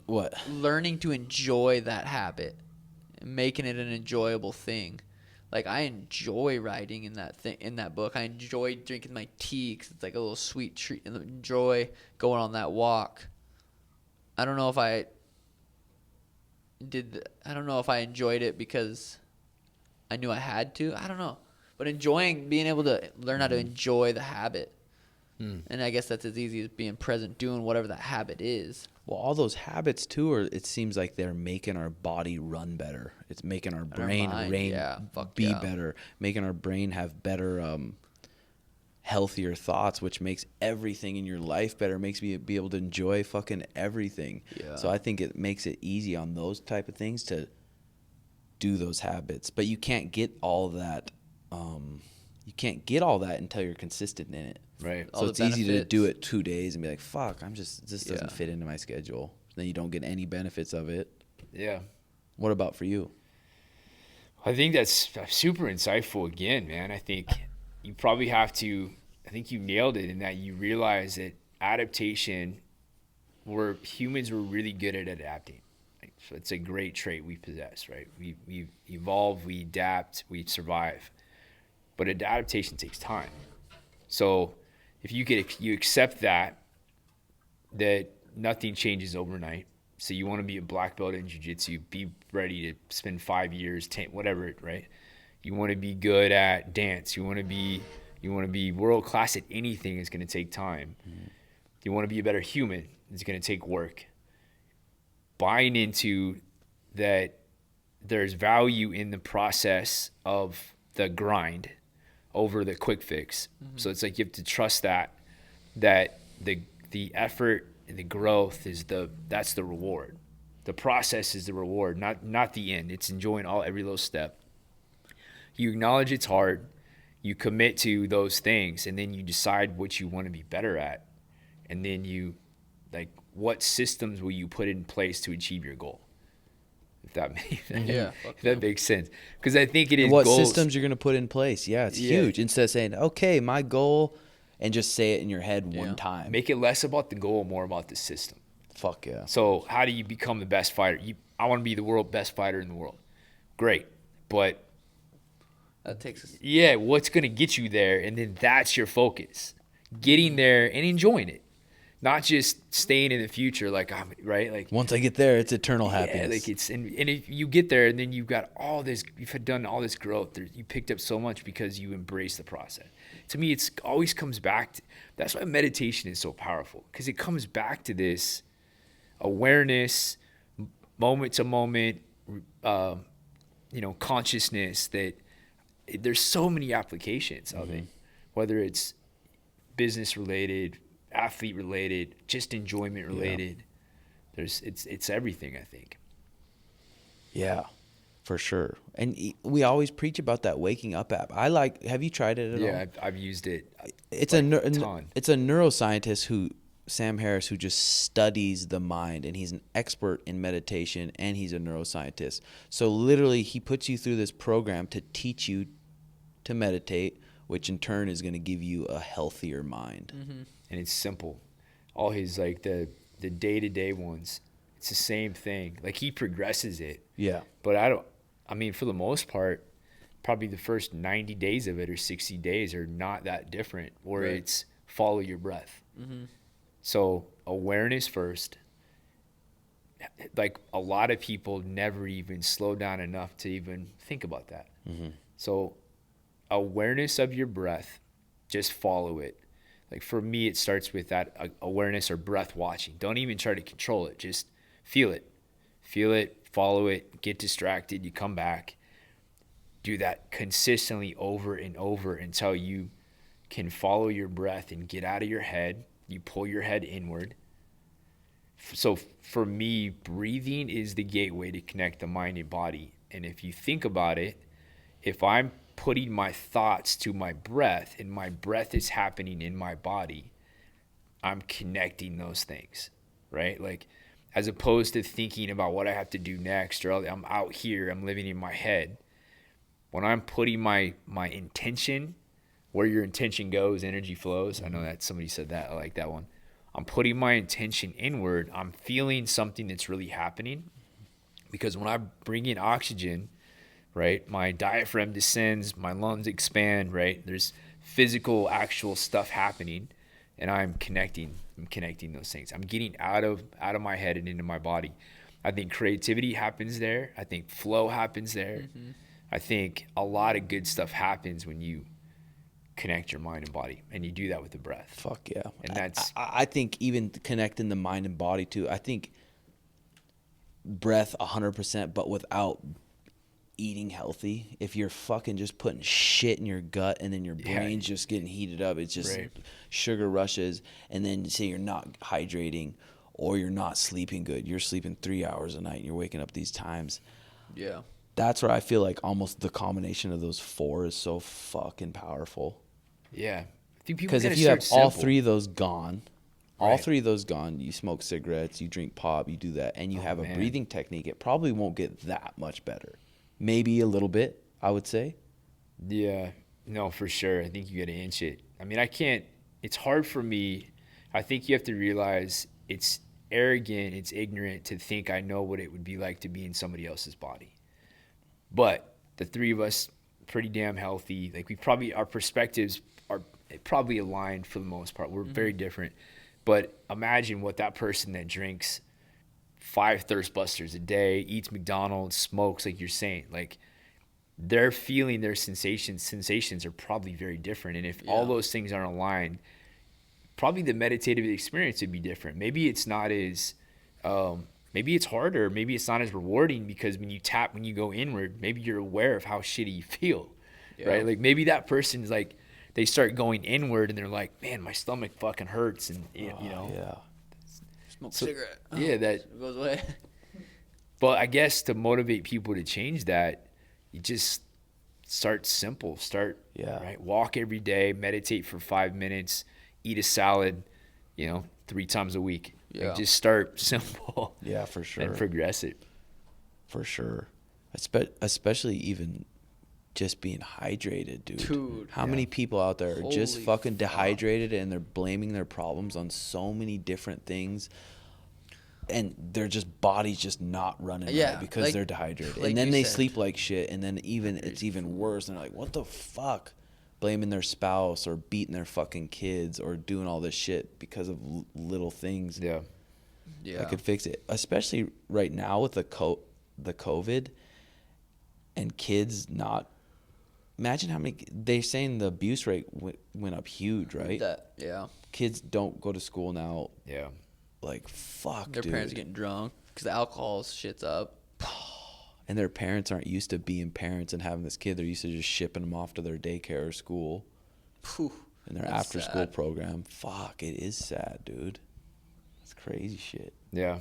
what? learning to enjoy that habit, making it an enjoyable thing. Like, I enjoy writing in that book. I enjoy drinking my tea because it's like a little sweet treat, and enjoy going on that walk. I don't know if I enjoyed it because I knew I had to. I don't know. But being able to learn how to enjoy the habit. And I guess that's as easy as being present, doing whatever that habit is. Well, all those habits too it seems like they're making our body run better. It's making our brain be better, making our brain have better, healthier thoughts, which makes everything in your life better, makes me be able to enjoy fucking everything. Yeah. So I think it makes it easy on those type of things to do those habits. But you can't get all that. You can't get all that until you're consistent in it. Right. So it's easy to do it 2 days and be like, fuck, this doesn't fit into my schedule. Then you don't get any benefits of it. Yeah. What about for you? I think that's super insightful again, man. I think you probably have to, I think you nailed it in that you realize that adaptation, humans were really good at adapting. So it's a great trait we possess, right? We evolve, we adapt, we survive. But adaptation takes time. So if you accept that nothing changes overnight. So you want to be a black belt in jiu-jitsu, be ready to spend 5 years, 10, whatever, right? You want to be good at dance. You want to be world class at anything. It's going to take time. Mm-hmm. You want to be a better human. It's going to take work. Buying into that there's value in the process of the grind over the quick fix. Mm-hmm. So it's like you have to trust that the effort and the growth that's the reward. The process is the reward, not the end. It's enjoying every little step. You acknowledge it's hard, you commit to those things, and then you decide what you want to be better at. And then what systems will you put in place to achieve your goal? If that makes sense. Because I think it is what goals. Systems you're going to put in place. Yeah, it's huge. Instead of saying, okay, my goal, and just say it in your head one time. Make it less about the goal, more about the system. Fuck yeah. So how do you become the best fighter? I want to be the best fighter in the world. Great. But that takes what's going to get you there? And then that's your focus. Getting there and enjoying it. Not just staying in the future, right? Like once I get there, it's eternal happiness. And if you get there, and then you've got all this, you've done all this growth. You picked up so much because you embrace the process. To me, it's always comes back to. That's why meditation is so powerful, because it comes back to this awareness, moment to moment, consciousness. That there's so many applications of it, whether it's business related, athlete related, just enjoyment related. It's everything, I think. Yeah, for sure. And we always preach about that waking up app. Have you tried it at all? Yeah, I've used it. It's a neuroscientist Sam Harris, who just studies the mind, and he's an expert in meditation, and he's a neuroscientist. So literally he puts you through this program to teach you to meditate, which in turn is going to give you a healthier mind. Mm-hmm. And it's simple. all his like the day-to-day ones, it's the same thing. Like he progresses it. Yeah. But I mean, for the most part, probably the first 90 days of it or 60 days are not that different, where Right. it's follow your breath. Mm-hmm. So awareness first. Like a lot of people never even slow down enough to even think about that. Mm-hmm. So awareness of your breath, just follow it. Like for me, it starts with that awareness or breath watching. Don't even try to control it. Just feel it. Feel it, follow it, get distracted, you come back. Do that consistently over and over until you can follow your breath and get out of your head. You pull your head inward. So for me, breathing is the gateway to connect the mind and body. And if you think about it, if I'm putting my thoughts to my breath and my breath is happening in my body, I'm connecting those things, right? Like as opposed to thinking about what I have to do next, or I'm out here, I'm living in my head. When I'm putting my intention, where your intention goes, energy flows. I know that somebody said that. I like that one. I'm putting my intention inward. I'm feeling something that's really happening, because when I bring in oxygen, right, my diaphragm descends, my lungs expand, right? There's physical, actual stuff happening, and I'm connecting those things. I'm getting out of my head and into my body. I think creativity happens there. I think flow happens there. Mm-hmm. I think a lot of good stuff happens when you connect your mind and body, and you do that with the breath. Fuck yeah. And that's I think even connecting the mind and body too. I think breath 100%, but without eating healthy. If you're fucking just putting shit in your gut and then your brain's just getting heated up, it's just sugar rushes, and then say you're not hydrating or you're not sleeping good. You're sleeping 3 hours a night and you're waking up these times. Yeah. That's where I feel like almost the combination of those four is so fucking powerful. Yeah. I think people Because if you have all three of those gone, you smoke cigarettes, you drink pop, you do that, and you have a breathing technique, it probably won't get that much better. Maybe a little bit, I would say. Yeah. No, for sure. I think you got to inch it. I mean, it's hard for me. I think you have to realize it's arrogant, it's ignorant to think I know what it would be like to be in somebody else's body. But the three of us, pretty damn healthy. Like our perspectives are probably aligned for the most part. We're very different. But imagine what that person that drinks 5 Thirst Busters a day, eats McDonald's, smokes, like you're saying, like they're feeling their sensations are probably very different. And if all those things aren't aligned, probably the meditative experience would be different. Maybe it's not as maybe it's harder, maybe it's not as rewarding, because when you go inward, maybe you're aware of how shitty you feel, right? Like maybe that person's like, they start going inward and they're like, man, my stomach fucking hurts, and you know. Yeah. Smoke a cigarette. Yeah, that it goes away. But I guess to motivate people to change that, you just start simple. Right? Walk every day, meditate for 5 minutes, eat a salad, 3 times a week. Yeah. Like just start simple. Yeah, for sure. And progress it. For sure. Especially even just being hydrated, dude. How many people out there are just fucking dehydrated, and they're blaming their problems on so many different things, and their body's just not running right because they're dehydrated. And then they sleep like shit, and then it's even worse. And they're like, what the fuck? Blaming their spouse or beating their fucking kids or doing all this shit because of little things. Yeah. I could fix it. Especially right now with the COVID and kids not. Imagine how many. They're saying the abuse rate went up huge, right? Kids don't go to school now. Yeah. Like, fuck, Their parents are getting drunk because the alcohol shits up. And their parents aren't used to being parents and having this kid. They're used to just shipping them off to their daycare or school. And their after-school program. Fuck, it is sad, dude. That's crazy shit. Yeah.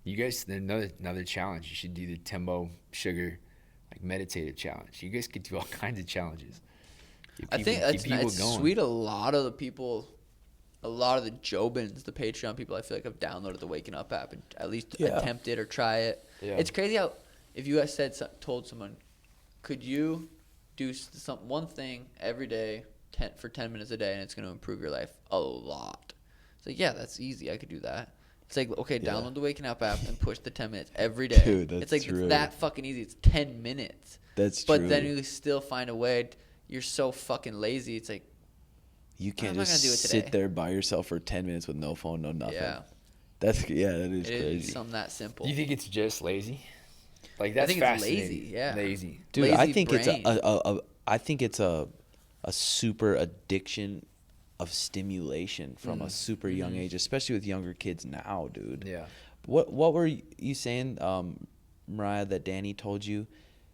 You guys, another challenge. You should do the Timbo Sugar, like, meditative challenge. You guys could do all kinds of challenges. I think it's sweet. A lot of the Jobins, the Patreon people, I feel like have downloaded the Waking Up app and at least attempt it or try it. Yeah. It's crazy how, if you guys told someone, could you do one thing every day for 10 minutes a day, and it's going to improve your life a lot. It's like, yeah, that's easy. I could do that. It's like, okay, Yeah. download the Waking Up app and push the 10 minutes every day. Dude, that's it's like true. It's that fucking easy. It's 10 minutes. That's but true. then you still find a way. You're so fucking lazy. It's like, You can't I'm not just gonna do it sit today. there by yourself for 10 minutes with no phone, no nothing. yeah, That is it crazy. is something that simple. Do you think it's just lazy? Like, I that's think it's fascinating. lazy, yeah. Lazy. Dude, I lazy think brain. I think it's a super addiction of stimulation from a super young age, especially with younger kids now, dude. Yeah. What were you saying, Mariah, that Danny told you?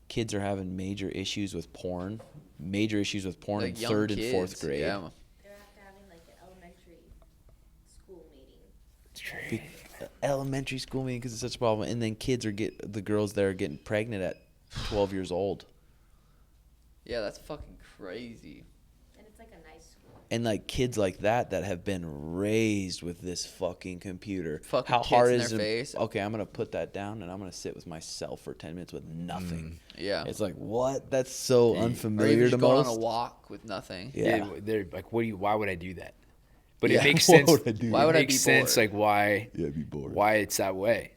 Kids are having major issues with porn. Major issues with porn Like in young 3rd and 4th kids, grade. Yeah. They're after having like an elementary school meeting. It's crazy. Elementary school meeting because it's such a problem, and then the girls there are getting pregnant at 12 years old. Yeah, that's fucking crazy. And it's like a nice school. And like kids like that have been raised with this fucking computer. Fucking How tits hard in is their it? face. Okay, I'm gonna put that down and I'm gonna sit with myself for 10 minutes with nothing. Yeah. It's like what? That's so Or unfamiliar even to just going most. on a walk with nothing. Yeah. They're like, why would I do that? But Yeah, it makes why sense. would I do Why that? would it I makes be sense, bored? like why I'd be bored. why it's that way.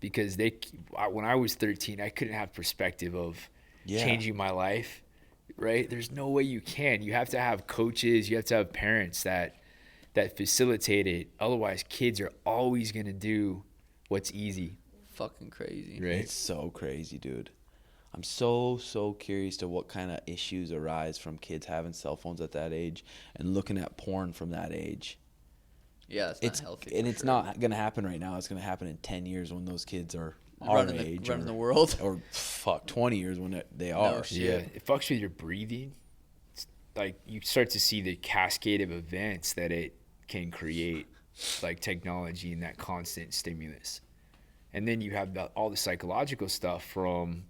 Because when I was 13, I couldn't have perspective of Yeah. changing my life, right? There's no way you can. You have to have coaches. You have to have parents that facilitate it. Otherwise, kids are always going to do what's easy, Fucking crazy. right? It's so crazy, dude. I'm so curious to what kind of issues arise from kids having cell phones at that age and looking at porn from that age. Yeah, it's not healthy. And for it's sure. not going to happen right now. It's going to happen in 10 years when those kids are our running age. the world. Or fuck, 20 years when they are. shit. Yeah, it fucks with your breathing. It's like you start to see the cascade of events that it can create, like technology and that constant stimulus. And then you have all the psychological stuff from,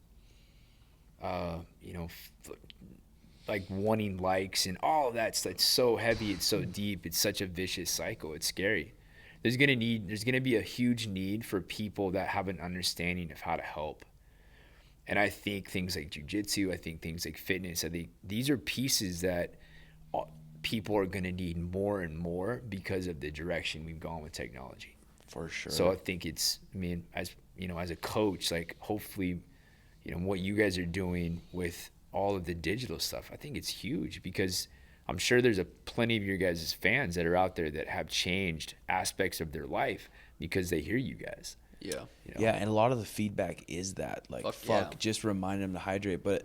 like wanting likes and all of that's like so heavy, it's so deep, it's such a vicious cycle. It's scary. There's gonna be a huge need for people that have an understanding of how to help. And I think things like jiu-jitsu, I think things like fitness, I think these are pieces that people are going to need more and more because of the direction we've gone with technology. For sure. So I think as a coach, like hopefully, what you guys are doing with all of the digital stuff, I think it's huge because I'm sure there's plenty of your guys' fans that are out there that have changed aspects of their life because they hear you guys. Yeah. Yeah, and a lot of the feedback is that, like, Fuck yeah. just remind them to hydrate. But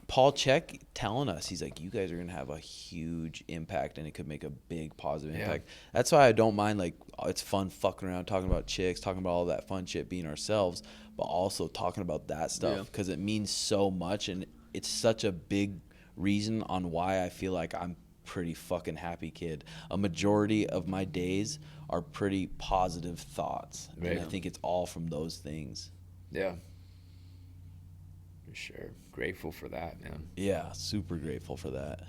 Paul Check telling us, he's like, you guys are going to have a huge impact, and it could make a big positive impact. That's why I don't mind, like, it's fun fucking around, talking about chicks, talking about all that fun shit, being ourselves, but also talking about that stuff because it means so much, and it's such a big reason on why I feel like I'm pretty fucking happy kid. A majority of my days are pretty positive thoughts, and I think it's all from those things. Yeah. For sure. Grateful for that, man. Yeah, super grateful for that.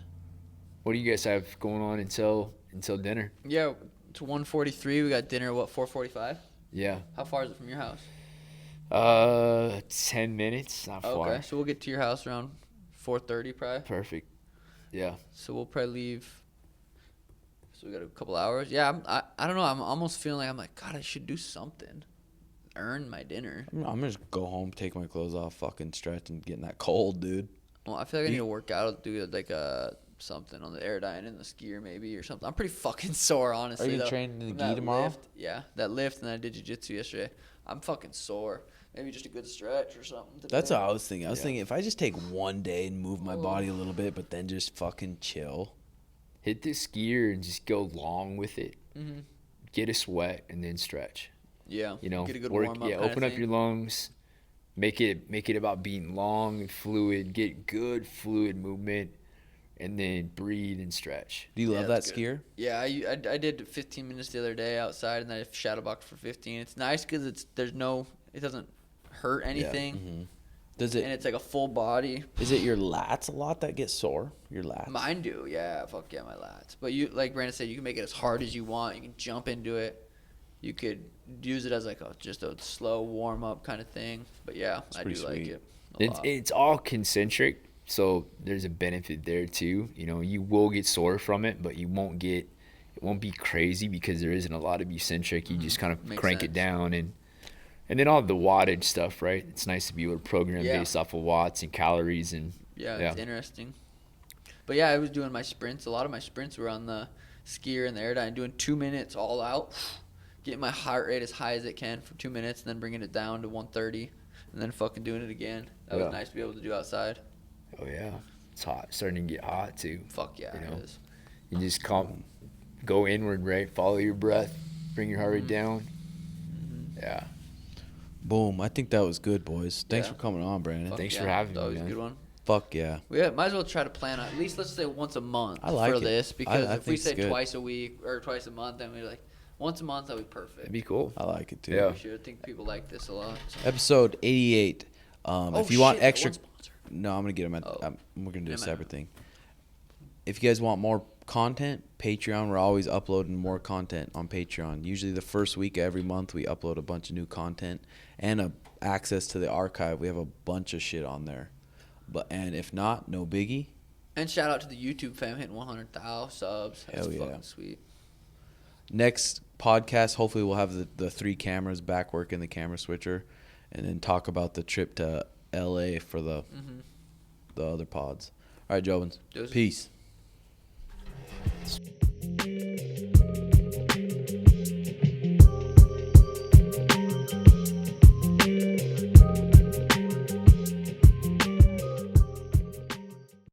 What do you guys have going on until dinner? Yeah, it's 1:43. We got dinner, 4:45? Yeah. How far is it from your house? 10 minutes, not far. Okay, so we'll get to your house around 4:30 probably. Perfect. Yeah. So we'll probably leave. So we got a couple hours. Yeah, I don't know. I'm almost feeling like I'm like, God, I should do something. Earn my dinner. I'm gonna just go home, take my clothes off, fucking stretch, and get in that cold, dude. Well, I feel like I need to work out. I'll do like something on the Aerodyne and the skier maybe or something. I'm pretty fucking sore, honestly. Are you though. training in the From gi that tomorrow? lift. Yeah, that lift, and then I did jiu-jitsu yesterday. I'm fucking sore. Maybe just a good stretch or something. That's today. what I was thinking. I was thinking if I just take one day and move my body a little bit, but then just fucking chill. Hit the skier and just go long with it. Mhm. Get a sweat and then stretch. Yeah. You know, Get a good work. warm up. Yeah, open up your lungs. Make it about being long and fluid. Get good fluid movement, and then breathe and stretch. Do you love that that's good. skier? Yeah, I did 15 minutes the other day outside, and then I shadow boxed for 15. It's nice because it doesn't hurt anything, Mm-hmm. Does and it? it's like a full body. Is it your lats a lot that get sore? Your lats. Mine do, yeah. Fuck yeah, my lats. But you, like Brandon said, you can make it as hard as you want. You can jump into it. You could use it as like just a slow warm up kind of thing. But yeah, I do pretty like sweet. it a lot. It's all concentric, so there's a benefit there too. You know, you will get sore from it, but you won't get it won't be crazy because there isn't a lot of eccentric. You just kind of Makes crank sense. it down, and then all the wattage stuff, right? It's nice to be able to program Yeah. based off of watts and calories, and Yeah, Yeah. it's interesting. But yeah, I was doing my sprints. A lot of my sprints were on the skier and the Airdyne, doing 2 minutes all out, getting my heart rate as high as it can for 2 minutes, and then bringing it down to 130, and then fucking doing it again. That Yeah. was nice to be able to do outside. oh yeah, it's hot, starting to get hot too. Fuck yeah, You know. it is. You just go inward, right? Follow your breath, bring your heart rate down. Yeah. Boom. I think that was good, boys. Thanks Yeah. for coming on, Brandon. Fuck Thanks yeah, for having it's me, always man. a good one. Fuck yeah. We might as well try to plan at least, let's say, once a month I like for it. this, because I if we think say it's good. twice a week or twice a month, then we're like, once a month, that'd be perfect. That'd be cool. I like it too. Yeah. We should. I think people like this a lot. So. Episode 88. Oh, If you want shit, that extra, one's sponsored. no, I'm gonna get them. Oh. We're gonna do a Never mind. separate thing. If you guys want more content, Patreon. We're always uploading more content on Patreon. Usually the first week of every month we upload a bunch of new content and access to the archive. We have a bunch of shit on there. And if not, no biggie. And shout out to the YouTube fam hitting 100,000 subs. That's Hell yeah. fucking sweet. Next podcast, hopefully we'll have the 3 cameras back working the camera switcher, and then talk about the trip to LA for the other pods. All right, Jobins. Deuces. Peace.